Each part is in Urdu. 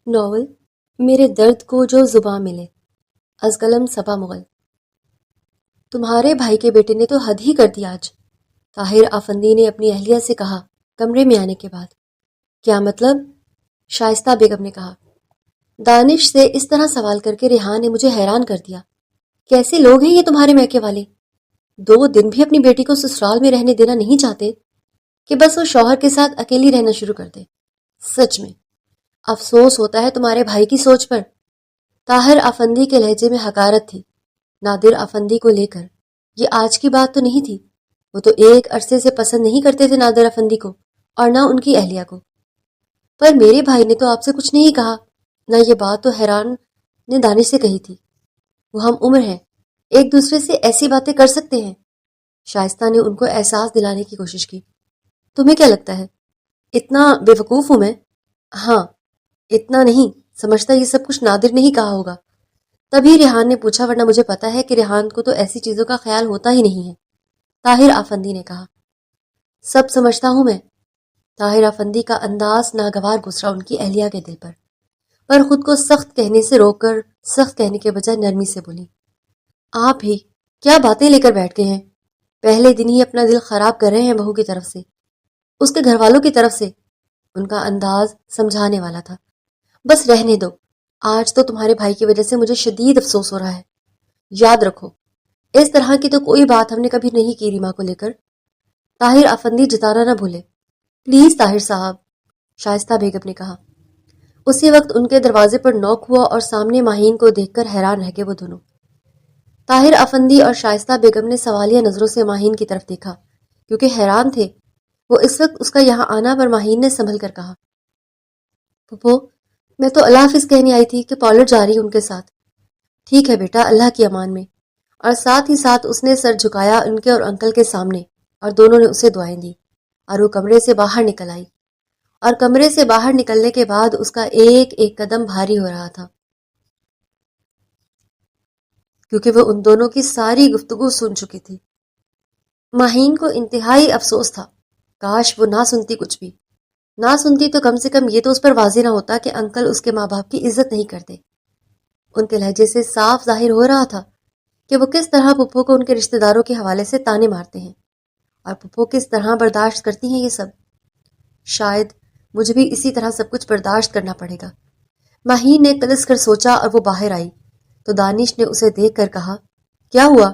ناول میرے درد کو جو زباں ملے، از قلم صبا مغل۔ تمہارے بھائی کے بیٹے نے تو حد ہی کر دی آج، طاہر آفندی نے اپنی اہلیہ سے کہا کمرے میں آنے کے بعد۔ کیا مطلب؟ شائستہ بیگم نے کہا۔ دانش سے اس طرح سوال کر کے ریحان نے مجھے حیران کر دیا۔ کیسے لوگ ہیں یہ تمہارے میکے والے؟ 2 دن بھی اپنی بیٹی کو سسرال میں رہنے دینا نہیں چاہتے کہ بس وہ شوہر کے ساتھ اکیلی رہنا شروع کر دے۔ سچ میں افسوس ہوتا ہے تمہارے بھائی کی سوچ پر۔ طاہر آفندی کے لہجے میں حقارت تھی۔ نادر آفندی کو لے کر یہ آج کی بات تو نہیں تھی، وہ تو ایک عرصے سے پسند نہیں کرتے تھے نادر آفندی کو اور نہ ان کی اہلیہ کو۔ پر میرے بھائی نے تو آپ سے کچھ نہیں کہا، نہ یہ بات تو حیران نے دانش سے کہی تھی۔ وہ ہم عمر ہیں، ایک دوسرے سے ایسی باتیں کر سکتے ہیں۔ شائستہ نے ان کو احساس دلانے کی کوشش کی۔ تمہیں کیا لگتا ہے اتنا بے وقوف ہوں میں؟ ہاں، اتنا نہیں سمجھتا یہ سب کچھ نادر نے ہی کہا ہوگا۔ تبھی ریحان نے پوچھا، ورنہ مجھے پتا ہے کہ ریحان کو تو ایسی چیزوں کا خیال ہوتا ہی نہیں ہے۔ طاہر آفندی نے کہا۔ سب سمجھتا ہوں میں۔ طاہر آفندی کا انداز ناگوار گزرا ان کی اہلیہ کے دل پر خود کو سخت کہنے سے روک کر سخت کہنے کے بجائے نرمی سے بولی، آپ ہی کیا باتیں لے کر بیٹھ گئے ہیں؟ پہلے دن ہی اپنا دل خراب کر رہے ہیں بہو کی طرف سے، اس کے گھر والوں کی طرف سے۔ ان کا انداز سمجھانے والا تھا۔ بس رہنے دو، آج تو تمہارے بھائی کی وجہ سے مجھے شدید افسوس ہو رہا ہے۔ یاد رکھو اس طرح کی تو کوئی بات ہم نے کبھی نہیں کی ریما کو لے کر۔ طاہر آفندی جتانا نہ بھولے۔ پلیز طاہر صاحب، شائستہ بیگم نے کہا۔ اسی وقت ان کے دروازے پر نوک ہوا اور سامنے ماہین کو دیکھ کر حیران رہ گئے وہ دونوں۔ طاہر آفندی اور شائستہ بیگم نے سوالیہ نظروں سے ماہین کی طرف دیکھا کیونکہ حیران تھے وہ اس وقت اس کا یہاں آنا۔ پر ماہین نے سنبھل کر کہا، پھپھو میں تو اللہ حافظ کہنے آئی تھی کہ پالر جا رہی ان کے ساتھ۔ ٹھیک ہے بیٹا، اللہ کی امان میں۔ اور ساتھ ہی ساتھ اس نے سر جھکایا ان کے اور انکل کے سامنے، اور دونوں نے اسے دعائیں دی اور وہ کمرے سے باہر نکل آئی۔ اور کمرے سے باہر نکلنے کے بعد اس کا ایک ایک قدم بھاری ہو رہا تھا کیونکہ وہ ان دونوں کی ساری گفتگو سن چکی تھی۔ ماہین کو انتہائی افسوس تھا، کاش وہ نہ سنتی کچھ بھی۔ نہ سنتی تو کم سے کم یہ تو اس پر واضح نہ ہوتا کہ انکل اس کے ماں باپ کی عزت نہیں کرتے۔ ان کے لہجے سے صاف ظاہر ہو رہا تھا کہ وہ کس طرح پھپھو کو ان کے رشتہ داروں کے حوالے سے تانے مارتے ہیں، اور پھپھو کس طرح برداشت کرتی ہیں یہ سب۔ شاید مجھے بھی اسی طرح سب کچھ برداشت کرنا پڑے گا۔ ماہین نے کلس کر سوچا اور وہ باہر آئی تو دانش نے اسے دیکھ کر کہا، کیا ہوا؟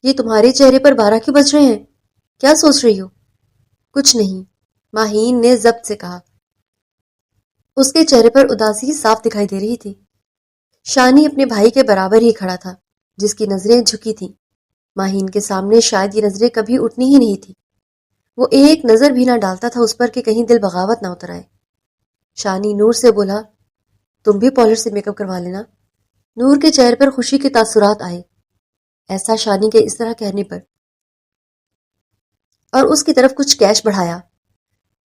یہ تمہارے چہرے پر 12 کیوں بج رہے ہیں؟ کیا سوچ رہی ہو؟ کچھ نہیں، ماہین نے ضبط سے کہا۔ اس کے چہرے پر اداسی صاف دکھائی دے رہی تھی۔ شانی اپنے بھائی کے برابر ہی کھڑا تھا جس کی نظریں جھکی تھیں۔ ماہین کے سامنے شاید یہ نظریں کبھی اٹھنی ہی نہیں تھی۔ وہ ایک نظر بھی نہ ڈالتا تھا اس پر کہ کہیں دل بغاوت نہ اتر آئے۔ شانی نور سے بولا، تم بھی پالر سے میک اپ کروا لینا۔ نور کے چہرے پر خوشی کے تاثرات آئے، ایسا شانی کے اس طرح کہنے پر، اور اس کی طرف کچھ کیش بڑھایا۔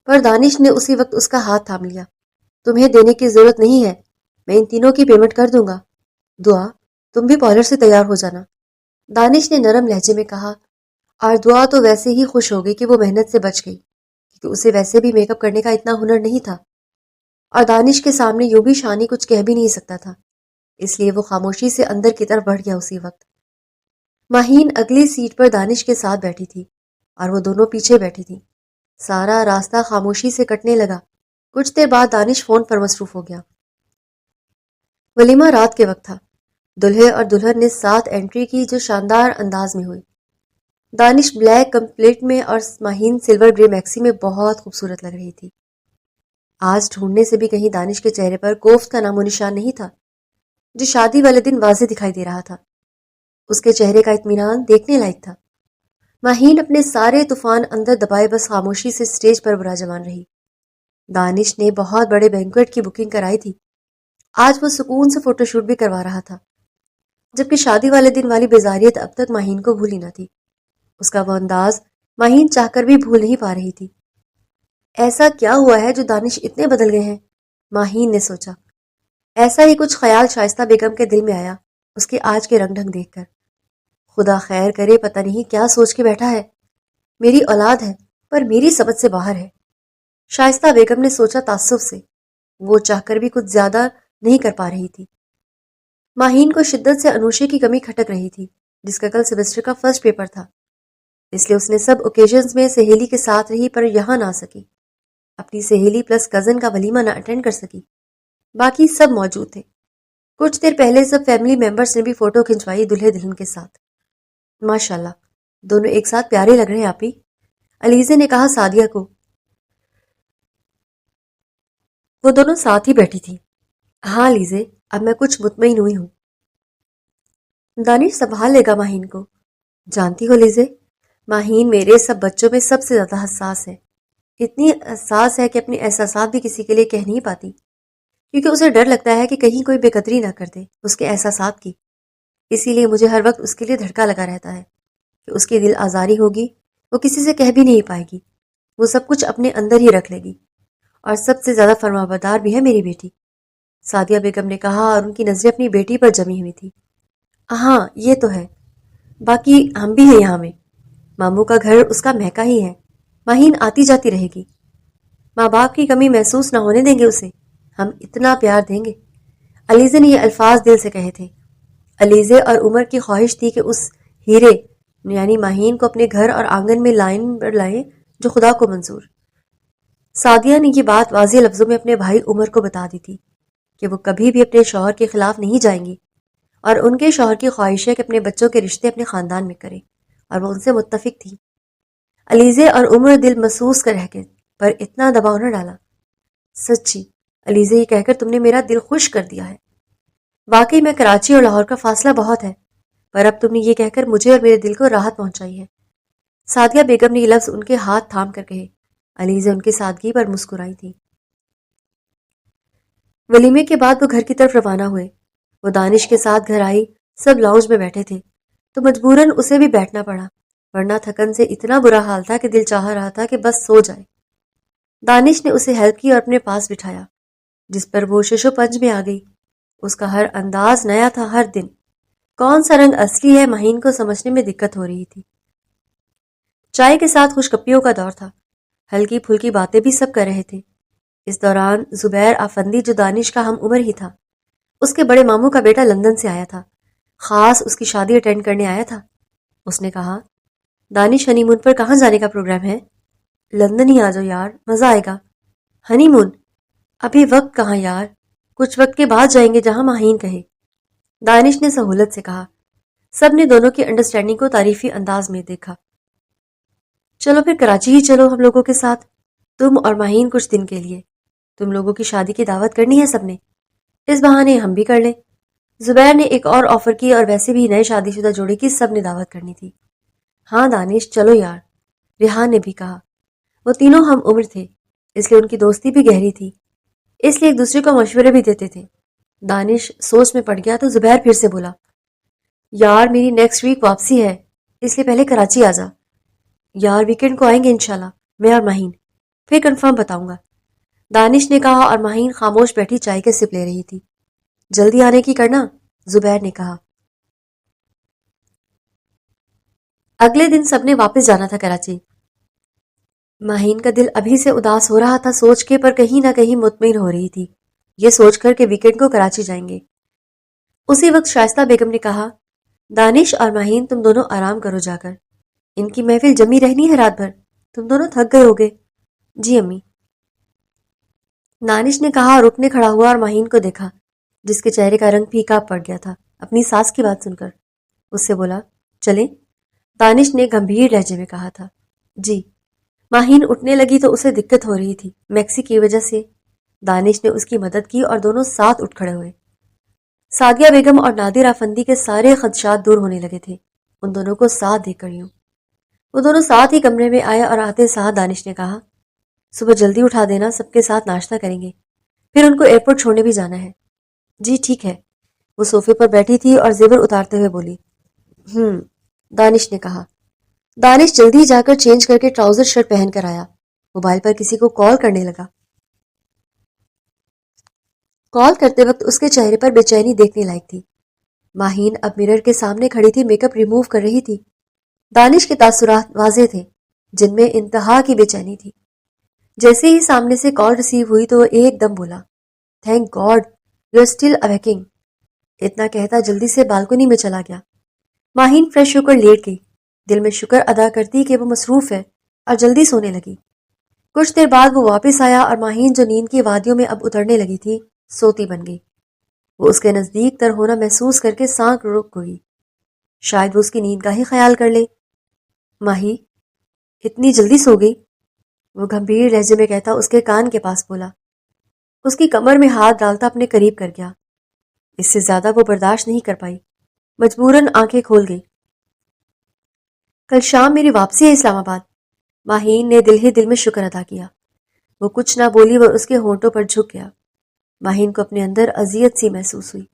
پر دانش نے اسی وقت اس کا ہاتھ تھام لیا۔ تمہیں دینے کی ضرورت نہیں ہے، میں ان تینوں کی پیمنٹ کر دوں گا۔ دعا تم بھی پالر سے تیار ہو جانا، دانش نے نرم لہجے میں کہا۔ اور دعا تو ویسے ہی خوش ہو گئی کہ وہ محنت سے بچ گئی کیونکہ اسے ویسے بھی میک اپ کرنے کا اتنا ہنر نہیں تھا، اور دانش کے سامنے یوں بھی شانی کچھ کہہ بھی نہیں سکتا تھا، اس لیے وہ خاموشی سے اندر کی طرف بڑھ گیا۔ اسی وقت ماہین اگلی سیٹ پر دانش کے ساتھ بیٹھی تھی اور وہ دونوں پیچھے بیٹھی تھی۔ سارا راستہ خاموشی سے کٹنے لگا۔ کچھ دیر بعد دانش فون پر مصروف ہو گیا۔ ولیمہ رات کے وقت تھا۔ دلہے اور دلہن نے ساتھ انٹری کی جو شاندار انداز میں ہوئی۔ دانش بلیک کمپلیٹ میں اور ماہین سلور گرے میکسی میں بہت خوبصورت لگ رہی تھی۔ آج ڈھونڈنے سے بھی کہیں دانش کے چہرے پر کوفت کا نام و نشان نہیں تھا جو شادی والے دن واضح دکھائی دے رہا تھا۔ اس کے چہرے کا اطمینان دیکھنے لائق تھا۔ ماہین اپنے سارے طوفان اندر دبائے بس خاموشی سے سٹیج پر براجمان رہی۔ دانش نے بہت بڑے بینکویٹ کی بکنگ کرائی تھی، آج وہ سکون سے فوٹو شوٹ بھی کروا رہا تھا، جبکہ شادی والے دن والی بیزاریت اب تک ماہین کو بھولی نہ تھی۔ اس کا وہ انداز ماہین چاہ کر بھی بھول نہیں پا رہی تھی۔ ایسا کیا ہوا ہے جو دانش اتنے بدل گئے ہیں؟ ماہین نے سوچا۔ ایسا ہی کچھ خیال شائستہ بیگم کے دل میں آیا اس کے آج کے رنگ ڈھنگ دیکھ کر۔ خدا خیر کرے، پتہ نہیں کیا سوچ کے بیٹھا ہے۔ میری اولاد ہے پر میری سمجھ سے باہر ہے، شائستہ بیگم نے سوچا تعصب سے۔ وہ چاہ کر بھی کچھ زیادہ نہیں کر پا رہی تھی۔ ماہین کو شدت سے انوشے کی کمی کھٹک رہی تھی، جس کا کل سیمسٹر کا فرسٹ پیپر تھا، اس لیے اس نے سب اوکیزنز میں سہیلی کے ساتھ رہی پر یہاں نہ آ سکی۔ اپنی سہیلی پلس کزن کا ولیمہ نہ اٹینڈ کر سکی۔ باقی سب موجود تھے۔ کچھ دیر پہلے سب فیملی ممبرز نے بھی فوٹو کھنچوائی دلہے دلہن کے ساتھ۔ ماشاءاللہ دونوں ایک ساتھ پیارے لگ رہے ہیں آپی، علیزے نے کہا سعدیہ کو۔ وہ دونوں ساتھ ہی بیٹھی تھی۔ ہاں علیزے، اب میں کچھ مطمئن ہوئی ہوں۔ دانش سنبھال لے گا ماہین کو۔ جانتی ہو لیزے، ماہین میرے سب بچوں میں سب سے زیادہ حساس ہے۔ اتنی حساس ہے کہ اپنے احساسات بھی کسی کے لیے کہہ نہیں پاتی، کیونکہ اسے ڈر لگتا ہے کہ کہیں کوئی بے قدری نہ کر دے اس کے احساسات کی۔ اسی لیے مجھے ہر وقت اس کے لیے دھڑکا لگا رہتا ہے کہ اس کی دل آزاری ہوگی، وہ کسی سے کہہ بھی نہیں پائے گی، وہ سب کچھ اپنے اندر ہی رکھ لے گی۔ اور سب سے زیادہ فرمانبردار بھی ہے میری بیٹی، سعدیہ بیگم نے کہا، اور ان کی نظریں اپنی بیٹی پر جمی ہوئی تھی۔ ہاں یہ تو ہے، باقی ہم بھی ہیں یہاں میں، ماموں کا گھر اس کا مہکا ہی ہے، ماہین آتی جاتی رہے گی، ماں باپ کی کمی محسوس نہ ہونے دیں گے اسے، ہم اتنا پیار دیں گے۔ علیزے نے یہ الفاظ دل سے کہے تھے۔ علیزے اور عمر کی خواہش تھی کہ اس ہیرے یعنی ماہین کو اپنے گھر اور آنگن میں لائن پر لائیں جو خدا کو منظور۔ سعدیہ نے یہ بات واضح لفظوں میں اپنے بھائی عمر کو بتا دی تھی کہ وہ کبھی بھی اپنے شوہر کے خلاف نہیں جائیں گی، اور ان کے شوہر کی خواہش ہے کہ اپنے بچوں کے رشتے اپنے خاندان میں کریں، اور وہ ان سے متفق تھی۔ علیزے اور عمر دل محسوس کر رہ گئے، پر اتنا دباؤ نہ ڈالا۔ سچی علیزے، یہ کہہ کر تم نے میرا دل خوش کر دیا ہے۔ واقعی میں کراچی اور لاہور کا فاصلہ بہت ہے، پر اب تم نے یہ کہہ کر مجھے اور میرے دل کو راحت پہنچائی ہے۔ سعدیہ بیگم نے یہ لفظ ان کے ہاتھ تھام کر کہے۔ علیزے ان کی سادگی پر مسکرائی تھی۔ ولیمے کے بعد وہ گھر کی طرف روانہ ہوئے۔ وہ دانش کے ساتھ گھر آئی، سب لاؤنج میں بیٹھے تھے تو مجبوراً اسے بھی بیٹھنا پڑا، ورنہ تھکن سے اتنا برا حال تھا کہ دل چاہ رہا تھا کہ بس سو جائے۔ دانش نے اسے ہیلپ کی اور اپنے پاس بٹھایا، جس پر وہ شش و پنج میں آ گئی۔ اس کا ہر انداز نیا تھا، ہر دن کون سا رنگ اصلی ہے مہین کو سمجھنے میں دقت ہو رہی تھی۔ چائے کے ساتھ خوش کپیوں کا دور تھا، ہلکی پھلکی باتیں بھی سب کر رہے تھے۔ اس دوران زبیر آفندی، جو دانش کا ہم عمر ہی تھا، اس کے بڑے ماموں کا بیٹا لندن سے آیا تھا، خاص اس کی شادی اٹینڈ کرنے آیا تھا۔ اس نے کہا، دانش ہنی مون پر کہاں جانے کا پروگرام ہے؟ لندن ہی آ جاؤ یار، مزہ آئے گا۔ ہنی مون؟ ابھی وقت کہاں یار، کچھ وقت کے بعد جائیں گے جہاں ماہین کہے، دانش نے سہولت سے کہا۔ سب نے دونوں کی انڈرسٹینڈنگ کو تعریفی انداز میں دیکھا۔ چلو پھر کراچی ہی چلو ہم لوگوں کے ساتھ، تم اور ماہین کچھ دن کے لیے، تم لوگوں کی شادی کی دعوت کرنی ہے سب نے، اس بہانے ہم بھی کر لیں۔ زبیر نے ایک اور آفر کی، اور ویسے بھی نئے شادی شدہ جوڑے کی سب نے دعوت کرنی تھی۔ ہاں دانش چلو یار، ریحان نے بھی کہا۔ وہ تینوں ہم عمر تھے، اس لیے ان کی دوستی بھی گہری تھی، اس لیے ایک دوسرے کو مشورے بھی دیتے تھے۔ دانش سوچ میں پڑ گیا تو زبیر پھر سے بولا، یار میری نیکسٹ ویک واپسی ہے، اس لیے پہلے کراچی آ جا۔ یار ویکینڈ کو آئیں گے انشاءاللہ، میں اور ماہین، پھر کنفرم بتاؤں گا، دانش نے کہا، اور ماہین خاموش بیٹھی چائے کے سپ لے رہی تھی۔ جلدی آنے کی کرنا، زبیر نے کہا۔ اگلے دن سب نے واپس جانا تھا کراچی۔ ماہین کا دل ابھی سے اداس ہو رہا تھا سوچ کے، پر کہیں نہ کہیں مطمئن ہو رہی تھی یہ سوچ کر کہ ویکینڈ کو کراچی جائیں گے۔ اسی وقت شائستہ بیگم نے کہا، دانش اور ماہین تم دونوں آرام کرو جا کر، ان کی محفل جمی رہنی ہے رات بھر، تم دونوں تھک گئے ہوگے۔ جی امی، دانش نے کہا، اور رکنے کھڑا ہوا اور ماہین کو دیکھا جس کے چہرے کا رنگ پھیکا پڑ گیا تھا اپنی ساس کی بات سن کر۔ اس سے بولا، چلیں؟ دانش نے گمبھیر لہجے میں کہا تھا۔ جی۔ ماہین اٹھنے لگی تو اسے دقت ہو رہی تھی میکسی کی وجہ سے۔ دانش نے اس کی مدد کی اور دونوں ساتھ اٹھ کھڑے ہوئے۔ سعدیہ بیگم اور نادر آفندی کے سارے خدشات دور ہونے لگے تھے ان دونوں کو ساتھ دیکھ کر یوں۔ وہ دونوں ساتھ ہی کمرے میں آئے اور آتے ساتھ دانش نے کہا، صبح جلدی اٹھا دینا، سب کے ساتھ ناشتہ کریں گے، پھر ان کو ایئرپورٹ چھوڑنے بھی جانا ہے۔ جی ٹھیک ہے۔ وہ صوفے پر بیٹھی تھی اور زیور اتارتے ہوئے بولی۔ دانش نے کہا۔ دانش جلدی جا کر چینج کر کے ٹراؤزر شرٹ پہن کر آیا، موبائل پر کسی کو کال کرنے لگا۔ کال کرتے وقت اس کے چہرے پر بے چینی دیکھنے لائق تھی۔ ماہین اب مرر کے سامنے کھڑی تھی، میک اپ ریموو کر رہی تھی۔ دانش کے تاثرات واضح تھے جن میں انتہا کی بے چینی تھی۔ جیسے ہی سامنے سے کال ریسیو ہوئی تو وہ ایک دم بولا، thank God you are still awaking. اتنا کہتا جلدی سے بالکنی میں چلا گیا. ماہین فریش ہو کر لیٹ گئی، دل میں شکر ادا کرتی کہ وہ مصروف ہے، اور جلدی سونے لگی. کچھ دیر بعد وہ واپس آیا اور ماہین جو نیند کی وادیوں میں اب اترنے لگی تھی سوتی بن گئی. وہ اس کے نزدیک تر ہونا محسوس کر کے سانک رک گئی. شاید وہ اس کی نیند کا ہی خیال کر لے. ماہی اتنی جلدی سو گئی؟ وہ گھمبیر لہجے میں کہتا اس کے کان کے پاس بولا. اس کی کمر میں ہاتھ ڈالتا اپنے قریب کر گیا. اس سے زیادہ وہ برداشت نہیں کر پائی، مجبوراً آنکھیں کھول گئی. کل شام میری واپسی ہے اسلام آباد. ماہین نے دل ہی دل میں شکر ادا کیا. وہ کچھ نہ بولی اور اس کے ہونٹوں پر جھک گیا. ماہین کو اپنے اندر اذیت سی محسوس ہوئی.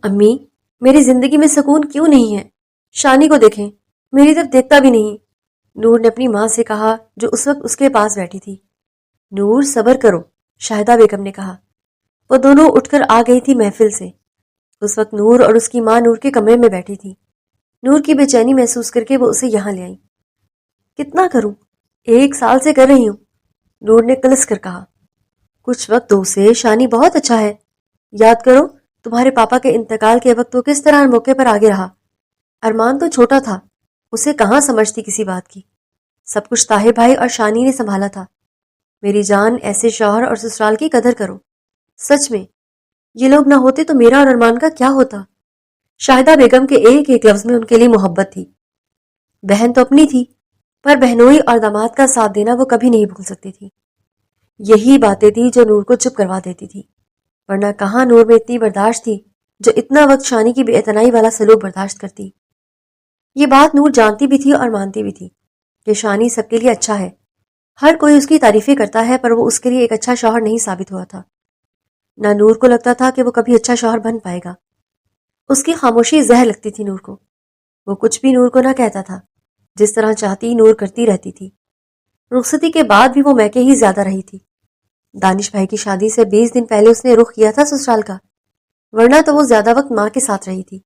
امی، میری زندگی میں سکون کیوں نہیں ہے؟ شانی کو دیکھیں، میری طرف دیکھتا بھی نہیں. نور نے اپنی ماں سے کہا جو اس وقت اس کے پاس بیٹھی تھی. نور صبر کرو، شاہدہ بیگم نے کہا. وہ دونوں اٹھ کر آ گئی تھی محفل سے. اس وقت نور اور اس کی ماں نور کے کمرے میں بیٹھی تھی. نور کی بے چینی محسوس کر کے وہ اسے یہاں لے آئی. کتنا کروں؟ 1 سال سے کر رہی ہوں، نور نے کلس کر کہا. کچھ وقت دو سے، شانی بہت اچھا ہے. یاد کرو تمہارے پاپا کے انتقال کے وقت وہ کس طرح ہر موقع پر آگے رہا. ارمان تو چھوٹا تھا، اسے کہاں سمجھتی کسی بات کی. سب کچھ طاہر بھائی اور شانی نے سنبھالا تھا. میری جان، ایسے شوہر اور سسرال کی قدر کرو. سچ میں یہ لوگ نہ ہوتے تو میرا اور ارمان کا کیا ہوتا. شاہدہ بیگم کے ایک ایک لفظ میں ان کے لیے محبت تھی. بہن تو اپنی تھی، پر بہنوئی اور داماد کا ساتھ دینا وہ کبھی نہیں بھول سکتی تھی. یہی باتیں تھی جو نور کو چپ کروا دیتی تھی، ورنہ کہاں نور میں اتنی برداشت تھی جو اتنا وقت شانی کی بے اعتنائی والا سلوک برداشت کرتی. یہ بات نور جانتی بھی تھی اور مانتی بھی تھی کہ شانی سب کے لیے اچھا ہے. ہر کوئی اس کی تعریفیں کرتا ہے، پر وہ اس کے لیے ایک اچھا شوہر نہیں ثابت ہوا تھا. نہ نور کو لگتا تھا کہ وہ کبھی اچھا شوہر بن پائے گا. اس کی خاموشی زہر لگتی تھی نور کو. وہ کچھ بھی نور کو نہ کہتا تھا، جس طرح چاہتی نور کرتی رہتی تھی. رخصتی کے بعد بھی وہ میکے ہی زیادہ رہی تھی. دانش بھائی کی شادی سے 20 دن پہلے اس نے رخ کیا تھا سسرال کا، ورنہ تو وہ زیادہ وقت ماں کے ساتھ رہی تھی.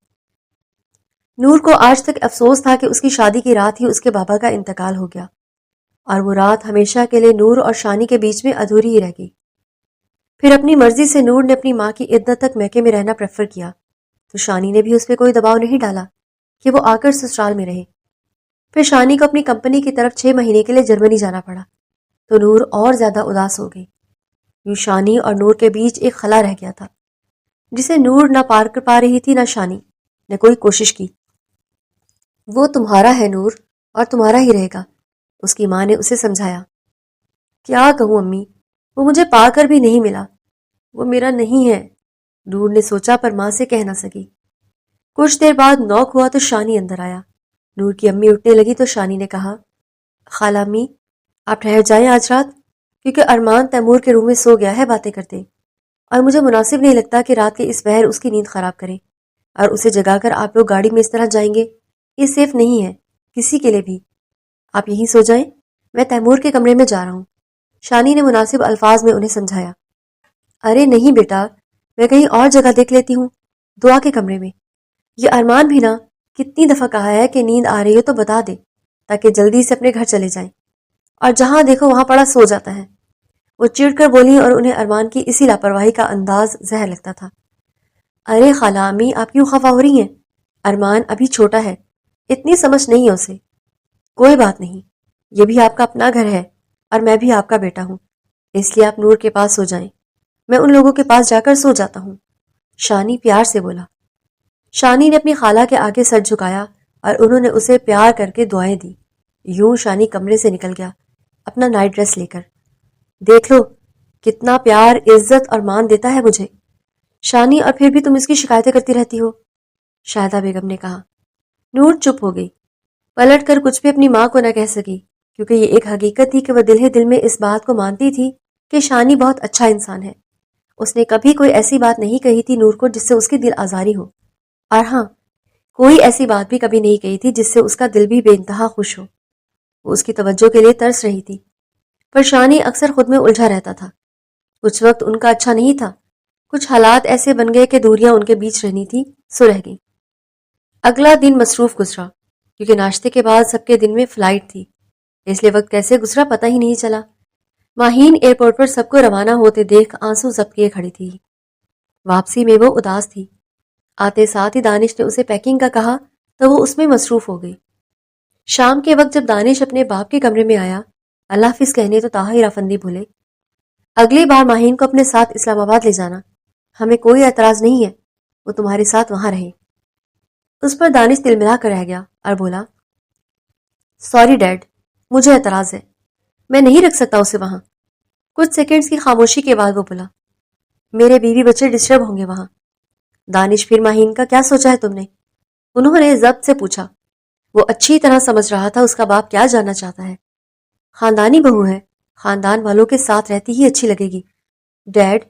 نور کو آج تک افسوس تھا کہ اس کی شادی کی رات ہی اس کے بابا کا انتقال ہو گیا، اور وہ رات ہمیشہ کے لیے نور اور شانی کے بیچ میں ادھوری ہی رہ گئی. پھر اپنی مرضی سے نور نے اپنی ماں کی عدت تک میکے میں رہنا پریفر کیا، تو شانی نے بھی اس پہ کوئی دباؤ نہیں ڈالا کہ وہ آ کر سسرال میں رہے. پھر شانی کو اپنی کمپنی کی طرف 6 مہینے کے لیے جرمنی جانا پڑا، تو نور اور زیادہ اداس ہو گئی. یوں شانی اور نور کے بیچ ایک خلا رہ گیا تھا، جسے نور نہ پار کر پا رہی تھی، نہ شانی نے کوئی کوشش کی. وہ تمہارا ہے نور، اور تمہارا ہی رہے گا، اس کی ماں نے اسے سمجھایا. کیا کہوں امی، وہ مجھے پا کر بھی نہیں ملا، وہ میرا نہیں ہے. نور نے سوچا پر ماں سے کہہ نہ سکی. کچھ دیر بعد نوک ہوا تو شانی اندر آیا. نور کی امی اٹھنے لگی تو شانی نے کہا، خالہ امی آپ ٹھہر جائیں آج رات، کیونکہ ارمان تیمور کے روم میں سو گیا ہے باتیں کرتے، اور مجھے مناسب نہیں لگتا کہ رات کے اس پہر اس کی نیند خراب کریں، اور اسے جگا کر آپ لوگ گاڑی میں اس طرح جائیں گے، یہ سیف نہیں ہے کسی کے لیے بھی. آپ یہیں سو جائیں، میں تیمور کے کمرے میں جا رہا ہوں. شانی نے مناسب الفاظ میں انہیں سمجھایا. ارے نہیں بیٹا، میں کہیں اور جگہ دیکھ لیتی ہوں، دعا کے کمرے میں. یہ ارمان بھی نا کتنی دفعہ کہا ہے کہ نیند آ رہی ہو تو بتا دے، تاکہ جلدی سے اپنے گھر چلے جائیں، اور جہاں دیکھو وہاں پڑا سو جاتا ہے. وہ چڑ کر بولی اور انہیں ارمان کی اسی لاپرواہی کا انداز زہر لگتا تھا. ارے خالہ امی آپ کیوں خفا ہو رہی ہیں؟ ارمان ابھی چھوٹا ہے، اتنی سمجھ نہیں ہے اسے. کوئی بات نہیں، یہ بھی آپ کا اپنا گھر ہے، اور میں بھی آپ کا بیٹا ہوں، اس لیے آپ نور کے پاس سو جائیں، میں ان لوگوں کے پاس جا کر سو جاتا ہوں. شانی پیار سے بولا. شانی نے اپنی خالہ کے آگے سر جھکایا اور انہوں نے اسے پیار کر کے دعائیں دی. یوں شانی کمرے سے نکل گیا اپنا نائٹ ڈریس لے کر. دیکھ لو کتنا پیار، عزت اور مان دیتا ہے مجھے شانی، اور پھر بھی تم اس کی شکایتیں کرتی رہتی ہو، شاہدہ بیگم نے کہا. نور چپ ہو گئی، پلٹ کر کچھ بھی اپنی ماں کو نہ کہہ سکی، کیونکہ یہ ایک حقیقت تھی کہ وہ دل ہی دل میں اس بات کو مانتی تھی کہ شانی بہت اچھا انسان ہے. اس نے کبھی کوئی ایسی بات نہیں کہی تھی نور کو جس سے اس کی دل آزاری ہو، اور ہاں کوئی ایسی بات بھی کبھی نہیں کہی تھی جس سے اس کا دل بھی بے انتہا خوش ہو. وہ اس کی توجہ کے لیے ترس رہی تھی، پر شانی اکثر خود میں الجھا رہتا تھا. کچھ وقت ان کا اچھا نہیں تھا، کچھ حالات ایسے بن گئے کہ دوریاں ان کے بیچ رہنی تھی سو رہ گئی. اگلا دن مصروف گزرا، کیونکہ ناشتے کے بعد سب کے دن میں فلائٹ تھی، اس لیے وقت کیسے گزرا پتہ ہی نہیں چلا. ماہین ایئرپورٹ پر سب کو روانہ ہوتے دیکھ آنسو ضبط کیے کھڑی تھی۔ واپسی میں وہ اداس تھی۔ آتے ساتھ ہی دانش نے اسے پیکنگ کا کہا تو وہ اس میں مصروف ہو گئی۔ شام کے وقت جب دانش اپنے باپ کے کمرے میں آیا، اللہ حافظ کہنے تو طاہر افندی بولے، اگلی بار ماہین کو اپنے ساتھ اسلام آباد لے جانا، ہمیں کوئی اعتراض نہیں ہے، وہ تمہارے ساتھ وہاں رہے۔ اس پر دانش دل ملا کر رہ گیا اور بولا، سوری ڈیڈ، مجھے اعتراض ہے، میں نہیں رکھ سکتا اسے وہاں۔ کچھ سیکنڈز کی خاموشی کے بعد وہ بولا، میرے بیوی بچے ڈسٹرب ہوں گے وہاں۔ دانش، پھر ماہین کا کیا سوچا ہے تم نے؟ انہوں نے ضبط سے پوچھا۔ وہ اچھی طرح سمجھ رہا تھا اس کا باپ کیا جاننا چاہتا ہے۔ خاندانی بہو ہے، خاندان والوں کے ساتھ رہتی ہی اچھی لگے گی۔ ڈیڈ،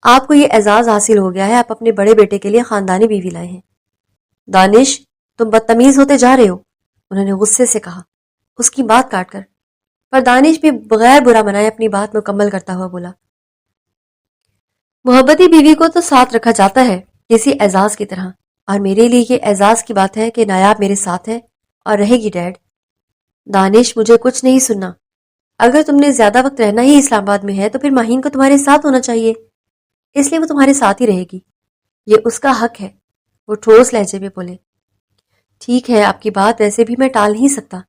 آپ کو یہ اعزاز حاصل ہو گیا ہے، آپ اپنے بڑے بیٹے کے لیے خاندانی بیوی لائے ہیں۔ دانش، تم بدتمیز ہوتے جا رہے ہو، انہوں نے غصے سے کہا، اس کی بات کاٹ کر۔ پر دانش بھی بغیر برا منائے اپنی بات مکمل کرتا ہوا بولا، محبتی بیوی کو تو ساتھ رکھا جاتا ہے کسی اعزاز کی طرح، اور میرے لیے یہ اعزاز کی بات ہے کہ نایاب میرے ساتھ ہے اور رہے گی ڈیڈ۔ دانش، مجھے کچھ نہیں سننا۔ اگر تم نے زیادہ وقت رہنا ہی اسلام آباد میں ہے تو پھر ماہین کو تمہارے ساتھ ہونا چاہیے، اس لیے وہ تمہارے ساتھ ہی رہے گی، یہ اس کا حق ہے۔ وہ ٹھوس لہجے میں بولے، ٹھیک ہے، آپ کی بات ویسے بھی میں ٹال نہیں سکتا،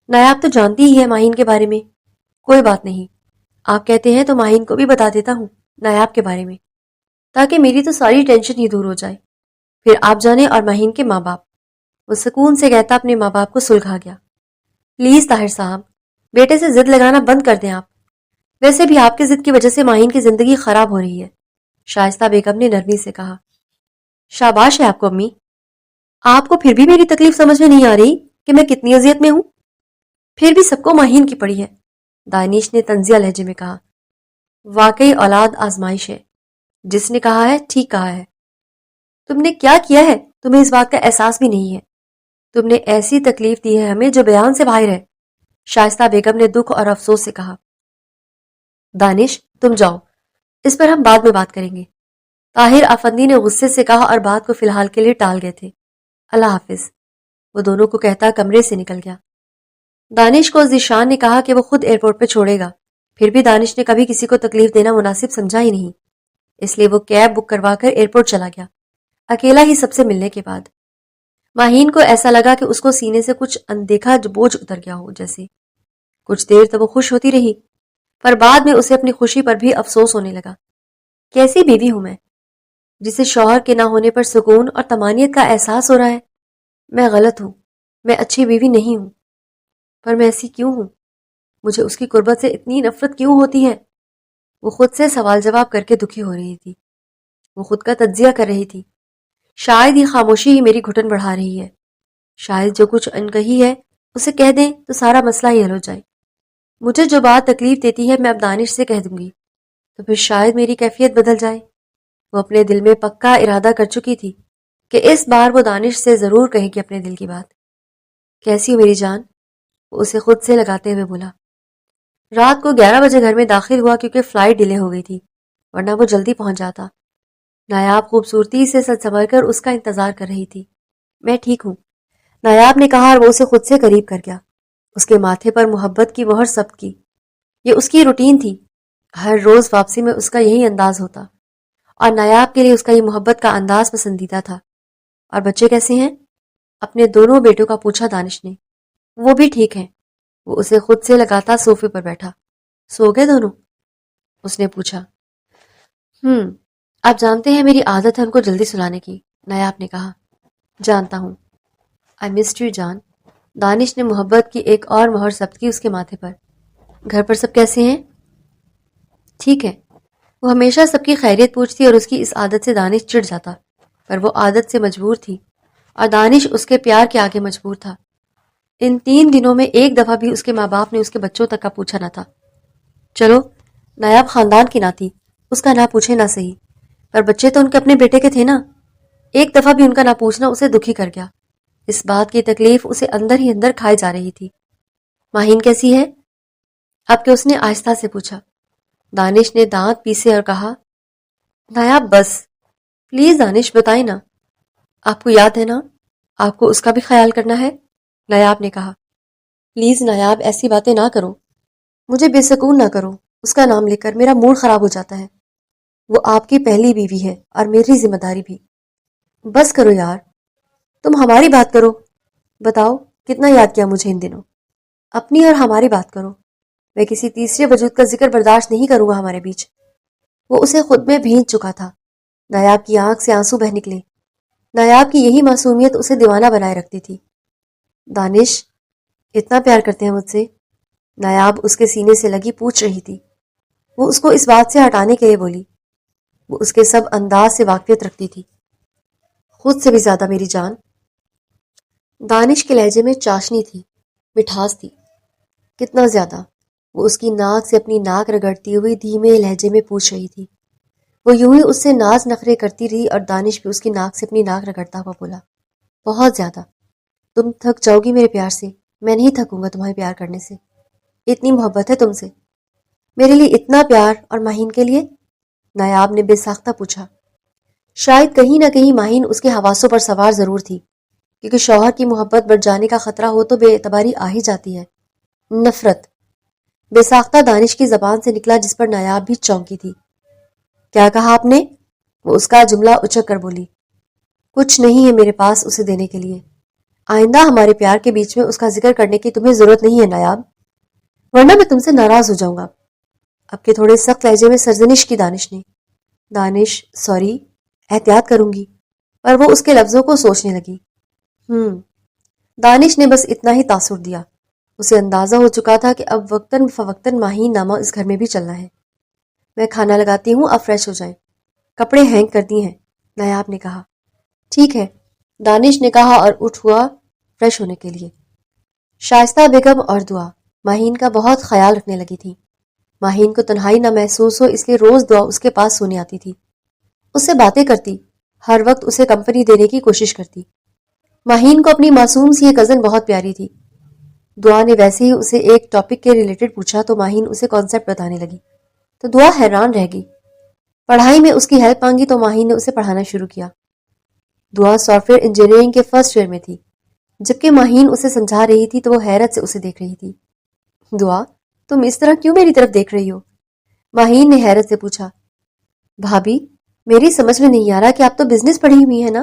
نایاب تو جانتی ہی ہے ماہین کے بارے میں۔ کوئی بات نہیں، آپ کہتے ہیں تو ماہین کو بھی بتا دیتا ہوں نایاب کے بارے میں، تاکہ میری تو ساری ٹینشن ہی دور ہو جائے۔ پھر آپ جانے اور ماہین کے ماں باپ۔ وہ سکون سے کہتا اپنے ماں باپ کو سلجھا گیا۔ پلیز طاہر صاحب، بیٹے سے ضد لگانا بند کر دیں آپ، ویسے بھی آپ کی ضد کی وجہ سے ماہین کی زندگی خراب ہو رہی ہے، شائستہ بیگم نے نرمی سے کہا۔ شاباش ہے آپ کو امی، آپ کو پھر بھی میری تکلیف سمجھ میں نہیں آ رہی کہ میں کتنی اذیت میں ہوں؟ پھر بھی سب کو ماہین کی پڑی ہے، دانش نے طنزیہ لہجے میں کہا۔ واقعی اولاد آزمائش ہے، جس نے کہا ہے ٹھیک کہا ہے۔ تم نے کیا کیا ہے تمہیں اس بات کا احساس بھی نہیں ہے، تم نے ایسی تکلیف دی ہے ہمیں جو بیان سے باہر ہے، شائستہ بیگم نے دکھ اور افسوس سے کہا۔ دانش، تم جاؤ، اس پر ہم بعد میں بات کریں گے، طاہر افندی نے غصے سے کہا اور بات کو فی الحال کے لیے ٹال گئے تھے۔ اللہ حافظ، وہ دونوں کو کہتا کمرے سے نکل گیا۔ دانش کو ذیشان نے کہا کہ وہ خود ایئرپورٹ پہ چھوڑے گا، پھر بھی دانش نے کبھی کسی کو تکلیف دینا مناسب سمجھا ہی نہیں، اس لیے وہ کیب بک کروا کر ایئرپورٹ چلا گیا، اکیلا ہی سب سے ملنے کے بعد۔ ماہین کو ایسا لگا کہ اس کو سینے سے کچھ اندیکھا بوجھ اتر گیا ہو جیسے۔ کچھ دیر تو وہ خوش ہوتی رہی، پر بعد میں اسے اپنی خوشی پر بھی افسوس ہونے لگا۔ کیسی بیوی ہوں میں، جسے شوہر کے نہ ہونے پر سکون اور طمانینت کا احساس ہو رہا ہے۔ میں غلط ہوں، میں اچھی بیوی نہیں ہوں، پر میں ایسی کیوں ہوں؟ مجھے اس کی قربت سے اتنی نفرت کیوں ہوتی ہے؟ وہ خود سے سوال جواب کر کے دکھی ہو رہی تھی۔ وہ خود کا تجزیہ کر رہی تھی۔ شاید یہ خاموشی ہی میری گھٹن بڑھا رہی ہے، شاید جو کچھ انکہی ہے اسے کہہ دیں تو سارا مسئلہ ہی حل ہو جائے۔ مجھے جو بات تکلیف دیتی ہے میں اب دانش سے کہہ دوں گی تو پھر شاید میری کیفیت بدل جائے۔ وہ اپنے دل میں پکا ارادہ کر چکی تھی کہ اس بار وہ دانش سے ضرور کہے گی اپنے دل کی بات۔ کیسی ہو میری جان؟ وہ اسے خود سے لگاتے ہوئے بولا۔ رات کو 11 بجے گھر میں داخل ہوا کیونکہ فلائٹ ڈیلے ہو گئی تھی، ورنہ وہ جلدی پہنچ جاتا۔ نایاب خوبصورتی سے سج سنور کر اس کا انتظار کر رہی تھی۔ میں ٹھیک ہوں، نایاب نے کہا اور وہ اسے خود سے قریب کر گیا۔ اس کے ماتھے پر محبت کی مہر ثبت کی۔ یہ اس کی روٹین تھی، ہر روز واپسی میں اس کا یہی انداز ہوتا، اور نایاب کے لیے اس کا یہ محبت کا انداز پسندیدہ تھا۔ اور بچے کیسے ہیں؟ اپنے دونوں بیٹوں کا پوچھا دانش نے۔ وہ بھی ٹھیک ہیں، وہ اسے خود سے لگاتا صوفے پر بیٹھا۔ سو گئے دونوں؟ اس نے پوچھا۔ آپ جانتے ہیں میری عادت ہے ان کو جلدی سلانے کی، نایاب نے کہا۔ جانتا ہوں، آئی مسڈ یو جان۔ دانش نے محبت کی ایک اور مہر ثبت کی اس کے ماتھے پر۔ گھر پر سب کیسے ہیں؟ ٹھیک ہے۔ وہ ہمیشہ سب کی خیریت پوچھتی اور اس کی اس عادت سے دانش چڑ جاتا، پر وہ عادت سے مجبور تھی اور دانش اس کے پیار کے آگے مجبور تھا۔ ان 3 دنوں میں ایک دفعہ بھی اس کے ماں باپ نے اس کے بچوں تک کا پوچھا نہ تھا۔ چلو، نایاب خاندان کی نہ تھی، اس کا نہ پوچھے نہ صحیح، پر بچے تو ان کے اپنے بیٹے کے تھے نا۔ ایک دفعہ بھی ان کا نہ پوچھنا اسے دکھی کر گیا۔ اس بات کی تکلیف اسے اندر ہی اندر کھائے جا رہی تھی۔ ماہین کیسی ہے؟ اب کہ اس نے آہستہ سے پوچھا۔ دانش نے دانت پیسے اور کہا، نایاب بس، پلیز دانش بتائیں نا، آپ کو یاد ہے نا، آپ کو اس کا بھی خیال کرنا ہے، نایاب نے کہا۔ پلیز نایاب ایسی باتیں نہ کرو، مجھے بے سکون نہ کرو، اس کا نام لے کر میرا موڈ خراب ہو جاتا ہے۔ وہ آپ کی پہلی بیوی ہے اور میری ذمہ داری بھی۔ بس کرو یار، تم ہماری بات کرو۔ بتاؤ کتنا یاد کیا مجھے ان دنوں؟ اپنی اور ہماری بات کرو۔ میں کسی تیسرے وجود کا ذکر برداشت نہیں کروں گا ہمارے بیچ۔ وہ اسے خود میں بھینچ چکا تھا۔ نایاب کی آنکھ سے آنسو بہہ نکلے۔ نایاب کی یہی معصومیت اسے دیوانہ بنائے رکھتی تھی۔ دانش اتنا پیار کرتے ہیں مجھ سے؟ نایاب اس کے سینے سے لگی پوچھ رہی تھی۔ وہ اس کو اس بات سے ہٹانے کے لیے بولی۔ وہ اس کے سب انداز سے واقفیت رکھتی تھی۔ خود سے بھی زیادہ میری جان۔ دانش کے لہجے میں چاشنی تھی، مٹھاس تھی۔ کتنا زیادہ؟ وہ اس کی ناک سے اپنی ناک رگڑتی ہوئی دھیمے لہجے میں پوچھ رہی تھی۔ وہ یوں ہی اس سے ناز نخرے کرتی رہی اور دانش بھی اس کی ناک سے اپنی ناک رگڑتا ہوا بولا، بہت زیادہ۔ تم تھک جاؤ گی میرے پیار سے، میں نہیں تھکوں گا تمہیں پیار کرنے سے۔ اتنی محبت ہے تم سے، میرے لیے اتنا پیار، اور ماہین کے لیے؟ نایاب نے بے ساختہ پوچھا۔ شاید کہیں نہ کہیں ماہین اس کے حواسوں پر سوار ضرور تھی، کیونکہ شوہر کی محبت بڑھ جانے کا خطرہ ہو تو بے اعتباری آ ہی جاتی ہے۔ نفرت بے ساختہ دانش کی زبان سے نکلا، جس پر نایاب بھی چونکی تھی۔ کیا کہا آپ نے؟ وہ اس کا جملہ اچک کر بولی۔ کچھ نہیں ہے میرے پاس اسے دینے کے لیے۔ آئندہ ہمارے پیار کے بیچ میں اس کا ذکر کرنے کی تمہیں ضرورت نہیں ہے نایاب، ورنہ میں تم سے ناراض ہو جاؤں گا۔ اب کے تھوڑے سخت لہجے میں سرزنش کی دانش نے۔ دانش سوری، احتیاط کروں گی۔ پر وہ اس کے لفظوں کو سوچنے لگی۔ دانش نے بس اتنا ہی تاثر دیا۔ اسے اندازہ ہو چکا تھا کہ اب وقتاً فوقتاً ماہین نامہ اس گھر میں بھی چلنا ہے۔ میں کھانا لگاتی ہوں، اب فریش ہو جائیں، کپڑے ہینگ کر دی ہیں، نایاب نے کہا۔ ٹھیک ہے، دانش نے کہا اور اٹھ ہوا فریش ہونے کے لیے۔ شائستہ بیگم اور دعا ماہین کا بہت خیال رکھنے لگی تھی۔ ماہین کو تنہائی نہ محسوس ہو اس لیے روز دعا اس کے پاس سونے آتی تھی، اس سے باتیں کرتی، ہر وقت اسے کمپنی دینے کی کوشش کرتی۔ ماہین کو اپنی معصوم سی یہ کزن بہت پیاری تھی۔ دعا نے ویسے ہی اسے ایک ٹاپک کے ریلیٹڈ پوچھا تو ماہین اسے کانسیپٹ بتانے لگی، تو دعا حیران رہ گئی۔ پڑھائی میں اس کی ہیلپ مانگی تو ماہین نے اسے پڑھانا شروع کیا۔ دعا سافٹ ویئر انجینئرنگ کے فرسٹ ایئر میں تھی۔ جبکہ ماہین اسے سمجھا رہی تھی تو وہ حیرت سے اسے دیکھ رہی تھی۔ دعا تم اس طرح کیوں میری طرف دیکھ رہی ہو؟ ماہین نے حیرت سے پوچھا۔ بھابی میری سمجھ میں نہیں آ رہا کہ آپ تو بزنس پڑھی ہوئی ہے نا،